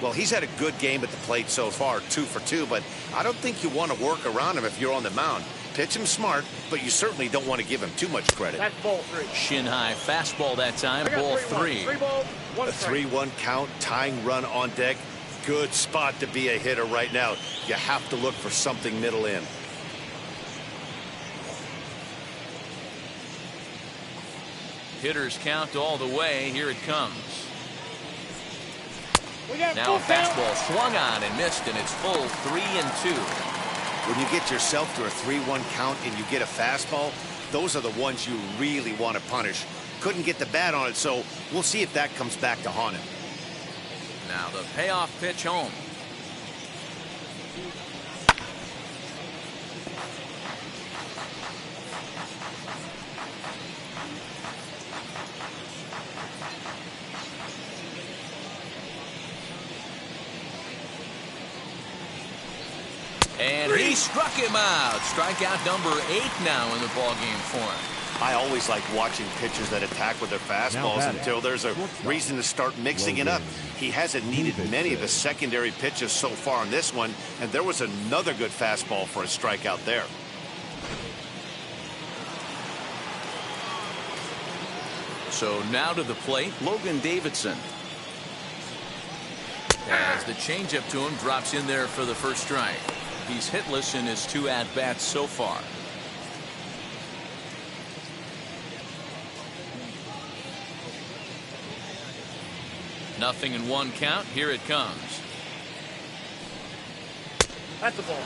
Well, he's had a good game at the plate so far, 2 for 2, but I don't think you want to work around him if you're on the mound. Pitch him smart, but you certainly don't want to give him too much credit. That's ball 3. Shin high fastball that time, ball 3. 3 balls, 1 A strike. 3-1 count, tying run on deck. Good spot to be a hitter right now. You have to look for something middle in. Hitters count all the way. Here it comes. Full Now a fastball swung on and missed, and it's full 3-2. When you get yourself to a 3-1 count and you get a fastball, those are the ones you really want to punish. Couldn't get the bat on it, so we'll see if that comes back to haunt him. Now the payoff pitch home. And he struck him out. Strikeout number 8 now in the ballgame for him. I always like watching pitchers that attack with their fastballs until there's a reason to start mixing it up. He hasn't needed many of the secondary pitches so far in this one, and there was another good fastball for a strikeout there. So now to the plate, Logan Davidson. As the changeup to him drops in there for the first strike. He's hitless in his 2 at-bats so far. Nothing in 1 count. Here it comes. That's the ball.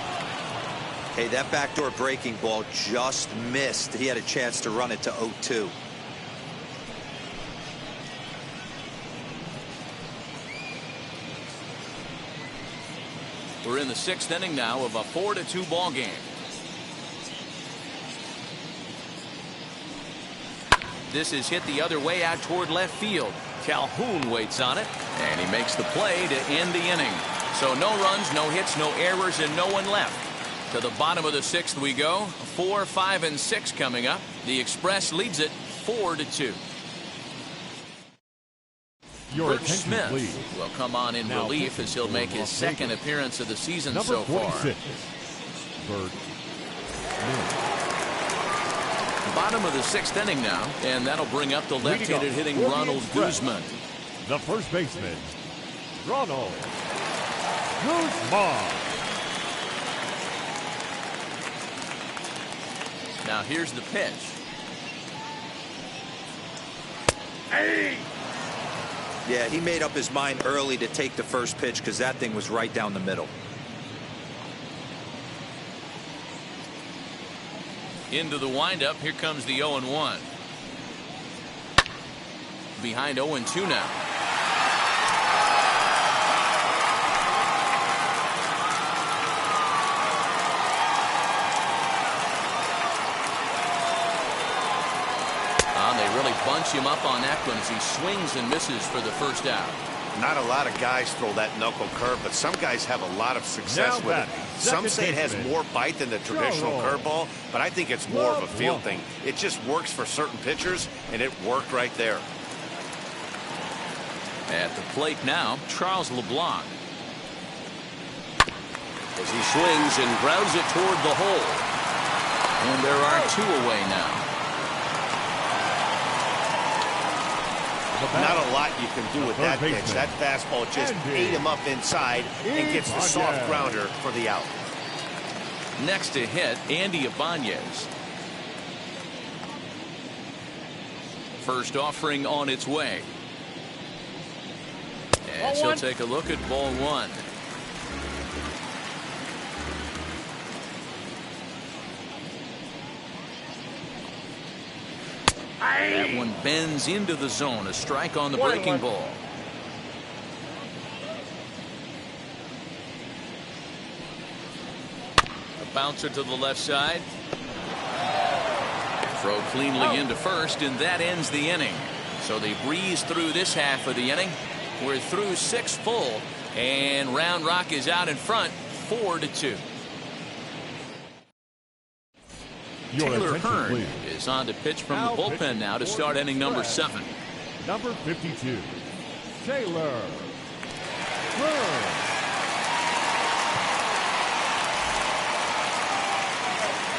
Hey, that backdoor breaking ball just missed. He had a chance to run it to 0-2. We're in the 6th inning now of a 4-2 ball game. This is hit the other way out toward left field. Calhoun waits on it, and he makes the play to end the inning. So no runs, no hits, no errors, and no one left. To the bottom of the 6th we go. 4, 5, and 6 coming up. The Express leads it 4-2. Your Bert Smith will come on in relief as he'll make his 2nd appearance of the season so far. Bert Bottom of the 6th inning now, and that'll bring up the left-handed hitting Ronald Guzman. The first baseman, Ronald Guzman. Now here's the pitch. Hey! Yeah, he made up his mind early to take the first pitch because that thing was right down the middle. Into the windup. Here comes the 0-1. Behind 0-2 now. They really bunch him up on that one as he swings and misses for the first out. Not a lot of guys throw that knuckle curve, but some guys have a lot of success with it. Some say it has more bite than the traditional curveball, but I think it's more of a field thing. It just works for certain pitchers, and it worked right there. At the plate now, Charles Leblanc. As he swings and grounds it toward the hole. And there are 2 away now. Not a lot you can do with that pitch. That fastball just ate him up inside and gets the soft grounder for the out. Next to hit, Andy Ibanez. First offering on its way. And she'll take a look at ball 1. That one bends into the zone. A strike on the breaking ball. A bouncer to the left side. Throw cleanly into first, and that ends the inning. So they breeze through this half of the inning. We're through 6 full, and Round Rock is out in front, 4-2. Taylor Hearn is on to pitch from the bullpen now to start inning number 7. Number 52, Taylor Hearn.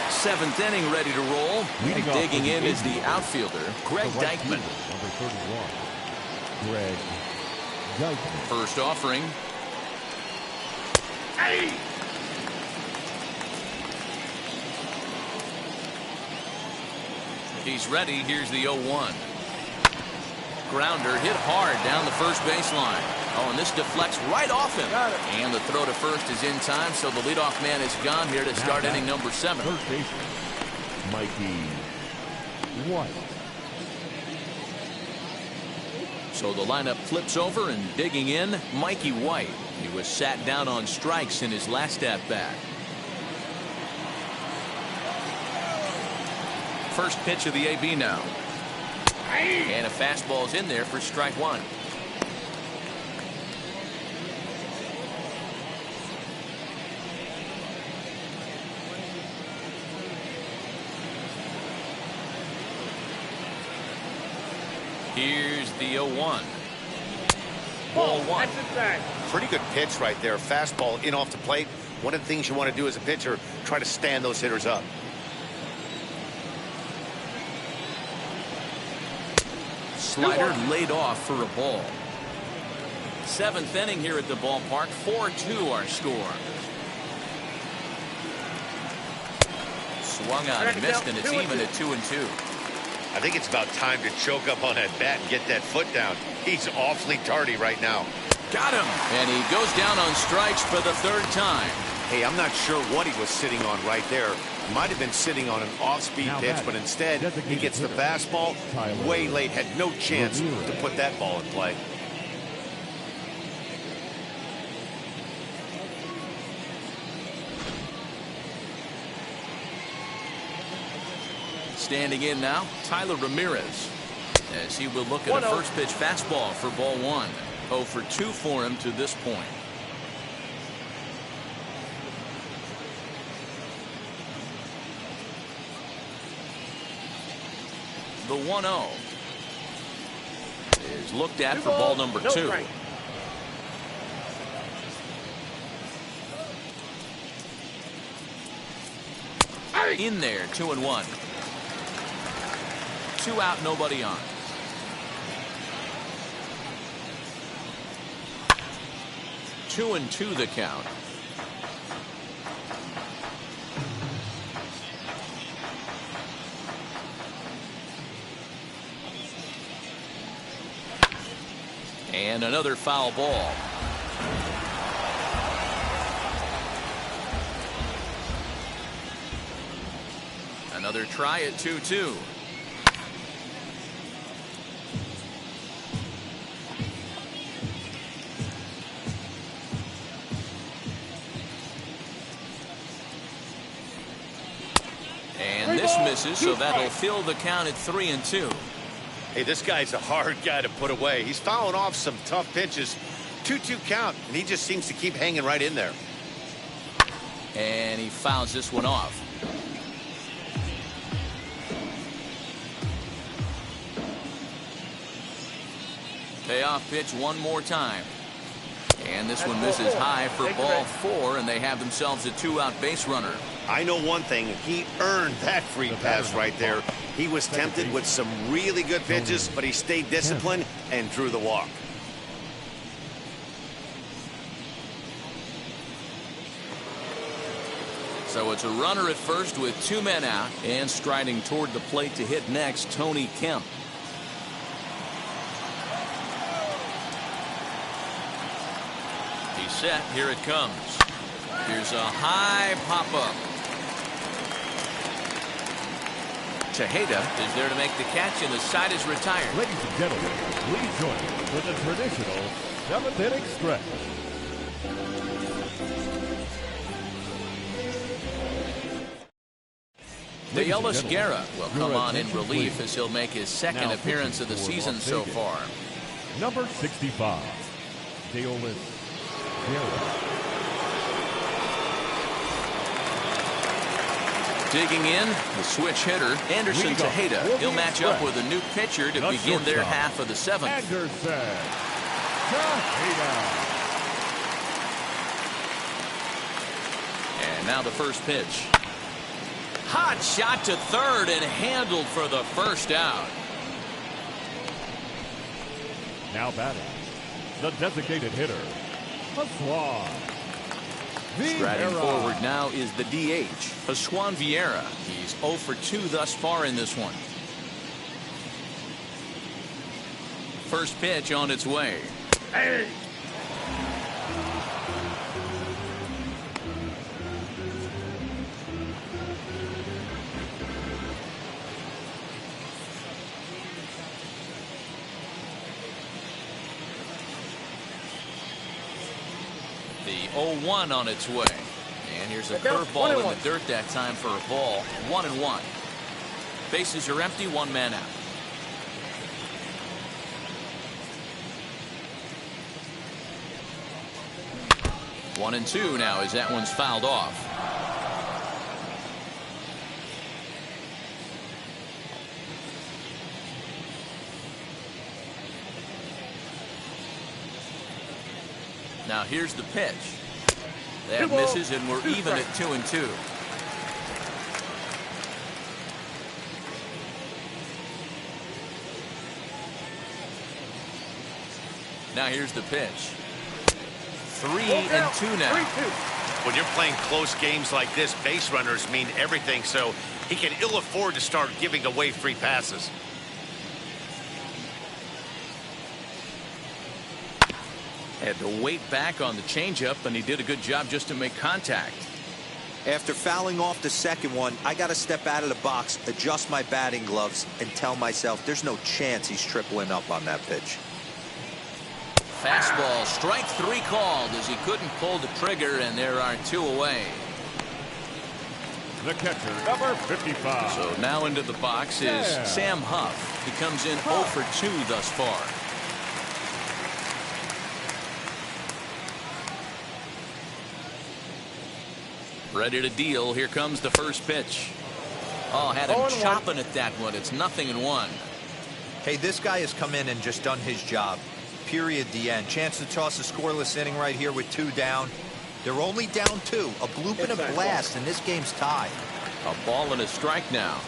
7th inning ready to roll. Digging in is the outfielder, Greg Deichmann. Number 31, Greg Deichmann. First offering. Hey! He's ready. Here's the 0-1. Grounder hit hard down the first baseline. Oh, and this deflects right off him. And the throw to first is in time, so the leadoff man is gone here to start inning number 7. First baseman, Mikey White. So the lineup flips over, and digging in, Mikey White. He was sat down on strikes in his last at-bat. First pitch of the AB now. And a fastball's in there for strike 1. Here's the 0-1. Ball 1. Pretty good pitch right there. Fastball in off the plate. One of the things you want to do as a pitcher, try to stand those hitters up. Slider laid off for a ball. 7th inning here at the ballpark. 4-2 our score. Swung on and missed, and it's even at 2-2. I think it's about time to choke up on that bat and get that foot down. He's awfully tardy right now. Got him. And he goes down on strikes for the 3rd time. Hey, I'm not sure what he was sitting on right there. Might have been sitting on an off-speed pitch, but instead he gets the fastball way late. Had no chance to put that ball in play. Standing in now, Tyler Ramirez, as he will look at a first pitch fastball for ball 1. 0 for 2 for him to this point. The 1-0 is looked at for ball number 2. In there, 2-1. 2 out, nobody on. Two and 2 the count. And another foul ball. Another try at 2-2. And this misses, so that'll fill the count at 3-2. Hey, this guy's a hard guy to put away. He's fouling off some tough pitches. 2-2 count, and he just seems to keep hanging right in there. And he fouls this one off. Payoff pitch one more time. And this one misses high for ball 4, and they have themselves a 2-out base runner. I know one thing. He earned that free pass right there. He was tempted with some really good pitches, but he stayed disciplined and drew the walk. So it's a runner at first with 2 men out, and striding toward the plate to hit next, Tony Kemp. He's set. Here it comes. Here's a high pop-up. Tejeda is there to make the catch, and the side is retired. Ladies and gentlemen, please join us for the traditional 7th-inning stretch. De Ellis Guerra will come on in relief as he'll make his second appearance of the season so far. Number 65, De Ellis Guerra. Digging in, the switch hitter, Anderson Tejeda. He'll match up with a new pitcher to begin their half of the 7th. Anderson Tejeda. And now the first pitch. Hot shot to third and handled for the first out. Now batting, the designated hitter, Haswan Striding Vieira. forward now is the DH, Haswan Vieira. He's 0 for 2 thus far in this one. First pitch on its way. Hey. The 0-1 on its way. And here's a curveball in the dirt that time for a ball. 1-1. Bases are empty, 1 man out. One and 2 now as that one's fouled off. Now here's the pitch. That misses, and we're even at 2-2. Now here's the pitch. 3-2 now. When you're playing close games like this, base runners mean everything, so he can ill afford to start giving away free passes. Had to wait back on the changeup, and he did a good job just to make contact. After fouling off the second one, I got to step out of the box, adjust my batting gloves, and tell myself there's no chance he's tripling up on that pitch. Fastball, strike 3 called as he couldn't pull the trigger, and there are 2 away. The catcher, number 55. So now into the box is Sam Huff. He comes in 0 for 2 thus far. Ready to deal. Here comes the first pitch. Oh, had him chopping at that one. It's 0-1. Hey, this guy has come in and just done his job. Period. The end. Chance to toss a scoreless inning right here with 2 down. They're only down 2. A bloop and a blast, and this game's tied. A ball and a strike now.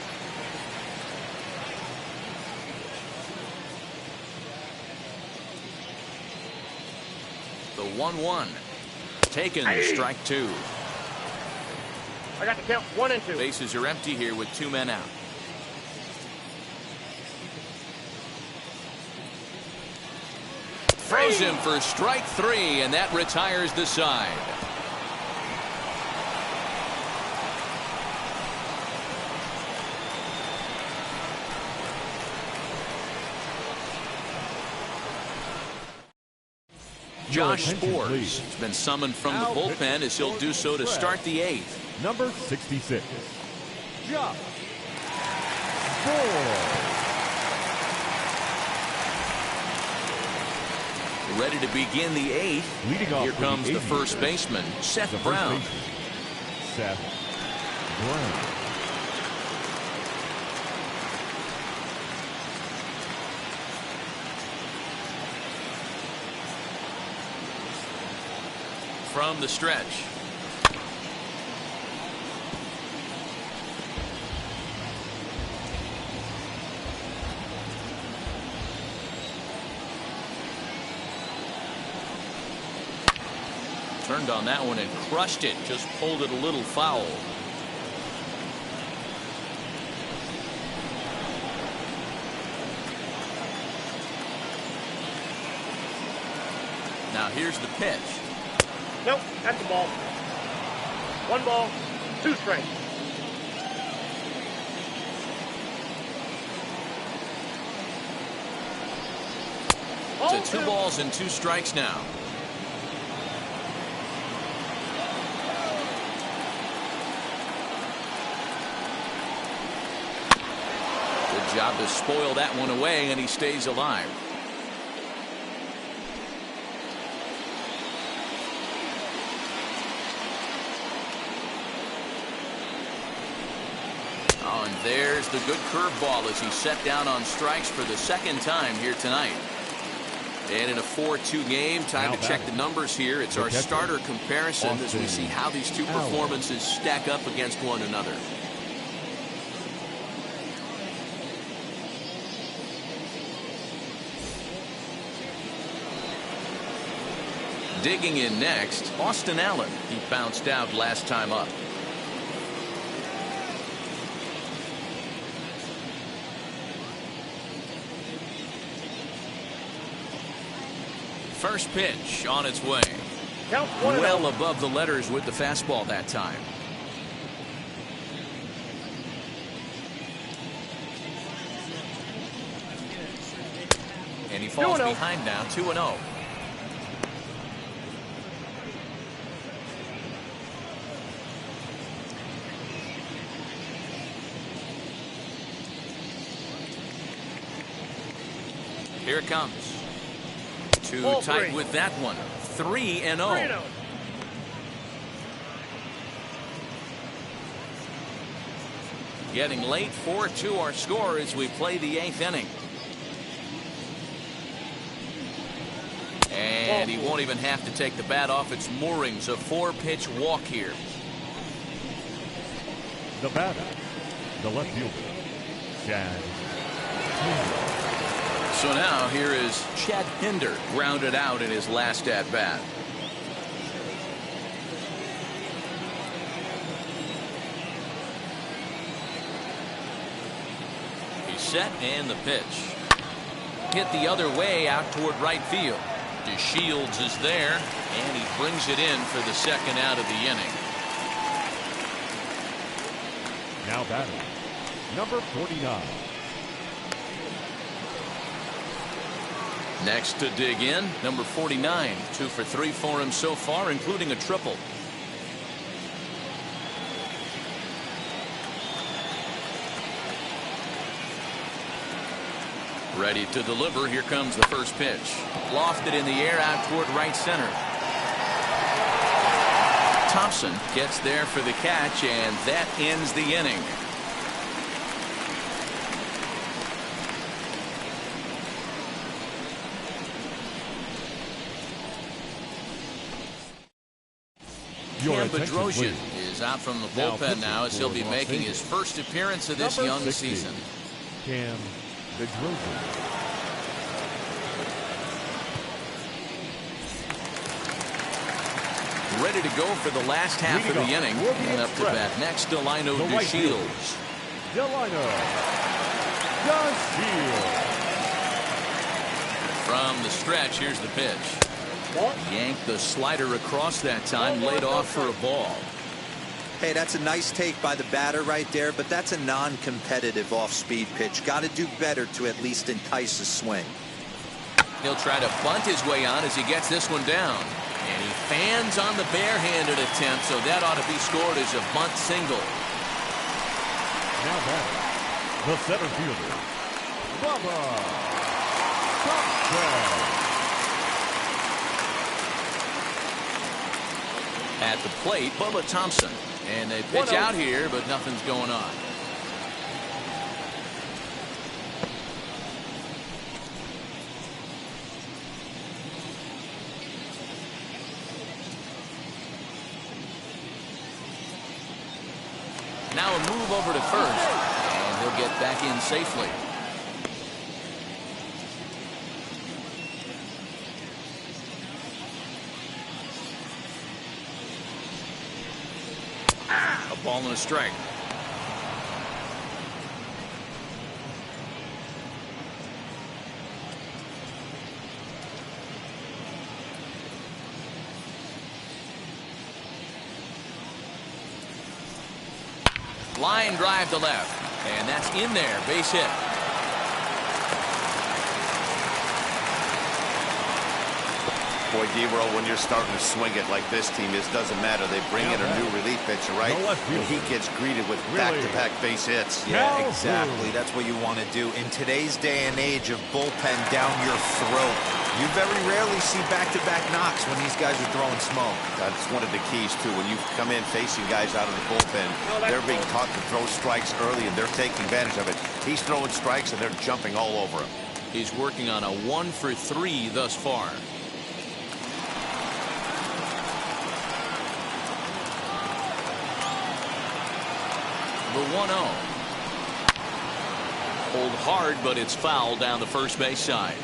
The 1-1. Taken, strike 2. I got the count 1 and 2. Bases are empty here with 2 men out. throws him for strike 3, and that retires the side. Josh Spores has been summoned from the bullpen as he'll do so to start the 8th. Number 66, Josh Spores. Ready to begin the 8th. Leading off Here comes the first baseman, Seth Brown. Seth Brown. From the stretch. Turned on that one and crushed it. Just pulled it a little foul. Now here's the pitch. Nope, that's the ball. 1 ball, 2 strikes. To 2 balls and 2 strikes now. Good job to spoil that one away, and he stays alive. Oh, and there's the good curveball as he's set down on strikes for the 2nd time here tonight. And in a 4-2 game, time to check the numbers here. It's our starter comparison as we see how these two performances stack up against one another. Digging in next, Austin Allen. He bounced out last time up. First pitch on its way. Well above the letters with the fastball that time. And he falls behind now, 2-0. Here it comes. Too tight with that one. 3-0. Getting late. 4-2 our score as we play the 8th inning. And he won't even have to take the bat off its moorings. A 4-pitch walk here. The batter, the left fielder, Chad. So now here is Chad Hinder, grounded out in his last at-bat. He's set and the pitch. Hit the other way out toward right field. DeShields is there, and he brings it in for the 2nd out of the inning. Now batting, number 49. Next to dig in, number 49. 2 for 3 for him so far, including a triple. Ready to deliver. Here comes the first pitch. Lofted in the air out toward right center. Thompson gets there for the catch, and that ends the inning. Kemp is out from the bullpen now as he'll be making his first appearance of this young season. Kemp. Ready to go for the last half of the inning. And up to bat next, Delino DeShields. From the stretch, here's the pitch. Yanked the slider across that time, laid off for a ball. Hey, that's a nice take by the batter right there, but that's a non-competitive off-speed pitch. Got to do better to at least entice a swing. He'll try to bunt his way on as he gets this one down. And he fans on the barehanded attempt, so that ought to be scored as a bunt single. Now batting, the center fielder, Bubba Thompson. At the plate, Bubba Thompson. And they pitch out here, but nothing's going on. Now a move over to first, and he'll get back in safely. A ball and a strike. Line drive to left, and that's in there. Base hit. Boy, D-Roll, when you're starting to swing it like this team is, doesn't matter. They bring in a new relief pitcher, right? And he gets greeted with back-to-back base hits. Yeah, exactly. That's what you want to do. In today's day and age of bullpen down your throat, you very rarely see back-to-back knocks when these guys are throwing smoke. That's one of the keys, too. When you come in facing guys out of the bullpen, they're being taught to throw strikes early, and they're taking advantage of it. He's throwing strikes, and they're jumping all over him. He's working on a 1-for-3 thus far. The 1-0. Hold hard, but it's foul down the first base side.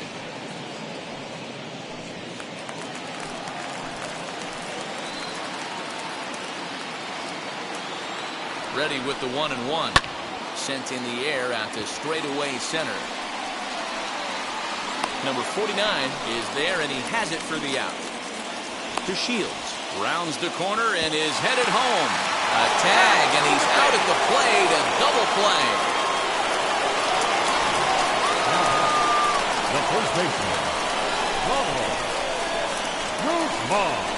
Ready with the 1-1. Sent in the air out to straightaway center. Number 49 is there, and he has it for the out. To Shields. Rounds the corner and is headed home. A tag, and he's out at the plate. A double play. The first baseman, Guzman.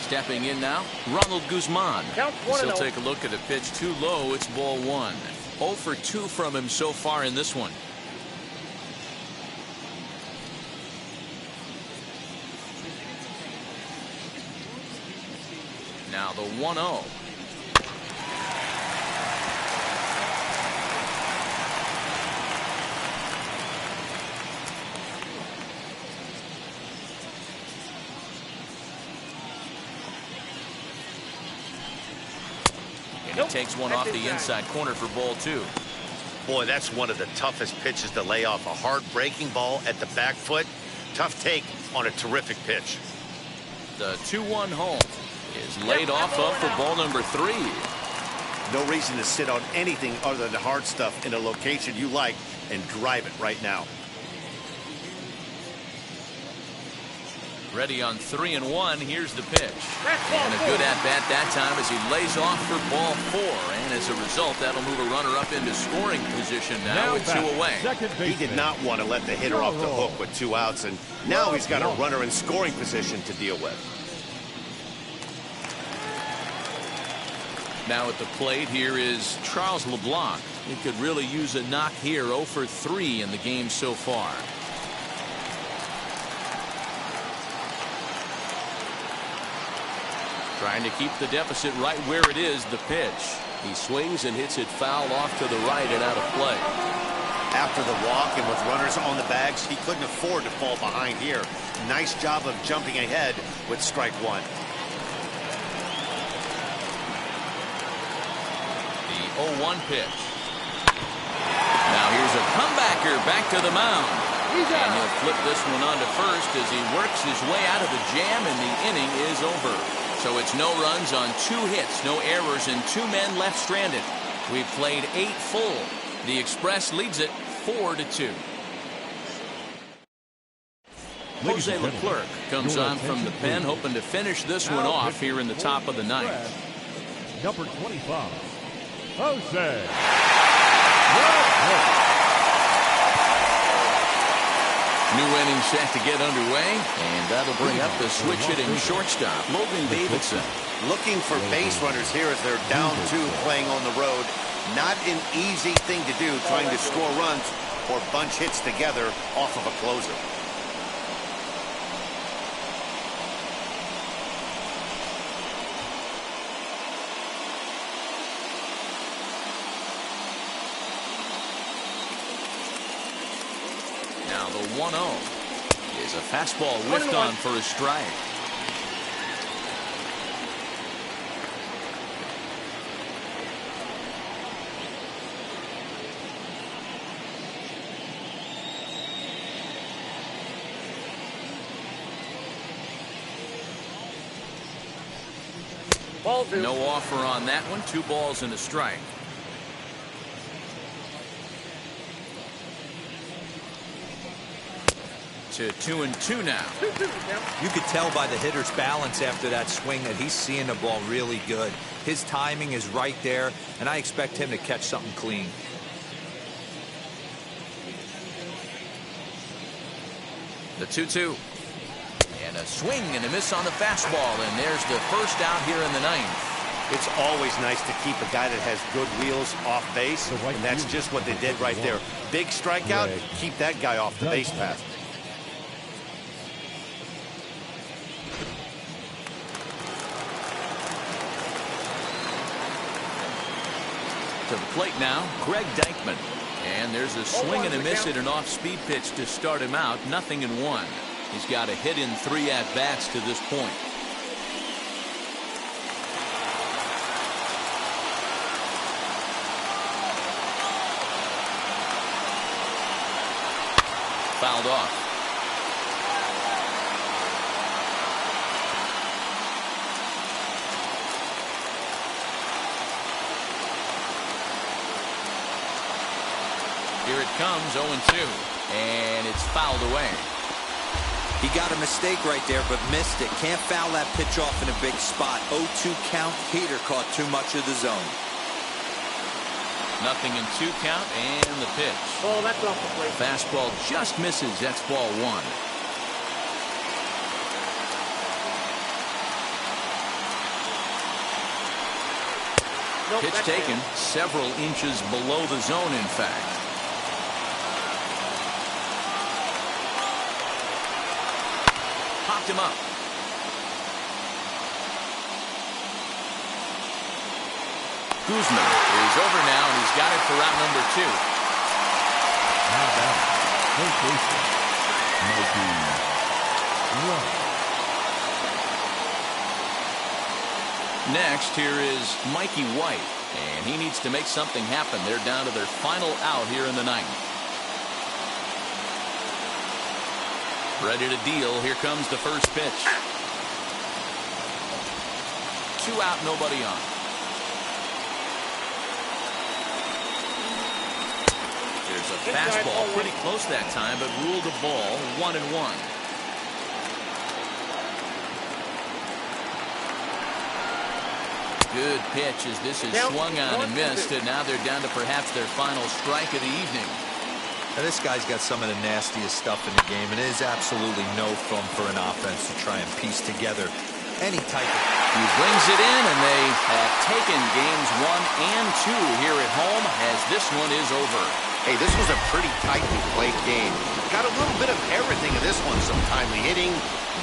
Stepping in now, Ronald Guzman. He'll take a look at a pitch too low. It's ball one. 0 for 2 from him so far in this one. Now the 1-0. And he takes one off the inside corner for ball 2. Boy, that's one of the toughest pitches to lay off. A hard breaking ball at the back foot. Tough take on a terrific pitch. The 2-1 home is laid off up for ball number 3. No reason to sit on anything other than hard stuff in a location you like and drive it right now. Ready on 3-1. Here's the pitch. And a good at-bat that time as he lays off for ball 4. And as a result, that'll move a runner up into scoring position now with 2 away. He did not want to let the hitter off the hook with 2 outs, and now he's got a runner in scoring position to deal with. Now at the plate here is Charles Leblanc. He could really use a knock here. 0 for 3 in the game so far. Trying to keep the deficit right where it is. The pitch. He swings and hits it foul off to the right and out of play. After the walk and with runners on the bags, he couldn't afford to fall behind here. Nice job of jumping ahead with strike 1. The 0-1 pitch. Now here's a comebacker back to the mound. And he'll flip this one onto first as he works his way out of the jam, and the inning is over. So it's no runs on 2 hits, no errors, and 2 men left stranded. We've played 8 full. The Express leads it 4-2. Jose Leclerc comes on from the pen, hoping to finish this one off here in the top of the 9th. Number 25, Jose. New inning set to get underway, and that'll bring up the switch-hitting shortstop, Logan Davidson. Looking for base runners here as they're down 2 playing on the road. Not an easy thing to do, trying to score runs or bunch hits together off of a closer. Now the 1-0 is a fastball whiffed on for a strike. Ball 2. No offer on that one. 2 balls and a strike. To 2-2 now. You could tell by the hitter's balance after that swing that he's seeing the ball really good. His timing is right there, and I expect him to catch something clean. The 2-2. And a swing and a miss on the fastball, and there's the first out here in the 9th. It's always nice to keep a guy that has good wheels off base, and that's just what they did right there. Big strikeout, keep that guy off the base path. To the plate now, Greg Deichmann. And there's a swing and a miss at an off-speed pitch to start him out. 0-1. He's got a hit in 3 at-bats to this point. Fouled off. Here it comes, 0-2, and it's fouled away. He got a mistake right there, but missed it. Can't foul that pitch off in a big spot. 0-2 count. Heater caught too much of the zone. 0-2 count, and the pitch. Oh, that's off the plate. Fastball just misses. That's ball 1. Nope, Pitch taken several inches below the zone, in fact. Popped him up. Guzman is over now, and he's got it for round number 2. Now down. First baseman, Mikey White. Next, here is Mikey White, and he needs to make something happen. They're down to their final out here in the 9th. Ready to deal. Here comes the first pitch. 2 out, nobody on. There's a fastball pretty close that time, but ruled a ball. 1-1. Good pitch as this is swung on and missed, and now they're down to perhaps their final strike of the evening. Now, this guy's got some of the nastiest stuff in the game, and it is absolutely no fun for an offense to try and piece together any type of... He brings it in, and they have taken games 1 and 2 here at home as this one is over. Hey, this was a pretty tightly played game. Got a little bit of everything in this one. Some timely hitting,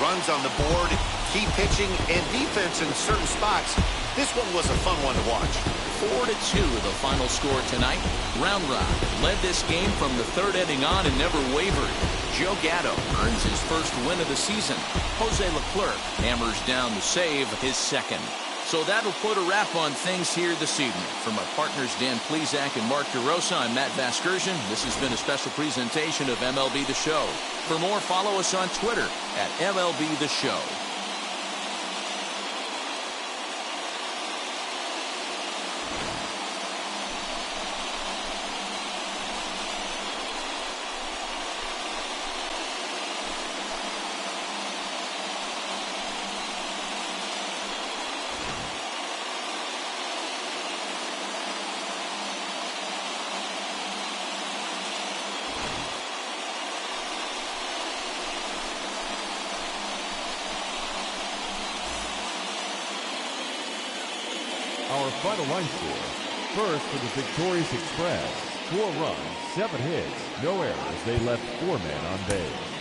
runs on the board, key pitching, and defense in certain spots. This one was a fun one to watch. 4-2 the final score tonight. Round Rock led this game from the 3rd inning on and never wavered. Joe Gatto earns his first win of the season. Jose Leclerc hammers down the save, his 2nd. So that'll put a wrap on things here this evening. For my partners Dan Plesac and Mark DeRosa, I'm Matt Vasgersian. This has been a special presentation of MLB The Show. For more, follow us on Twitter at MLB The Show. Our final line score. First for the victorious Express. 4 runs, 7 hits, no errors. They left 4 men on base.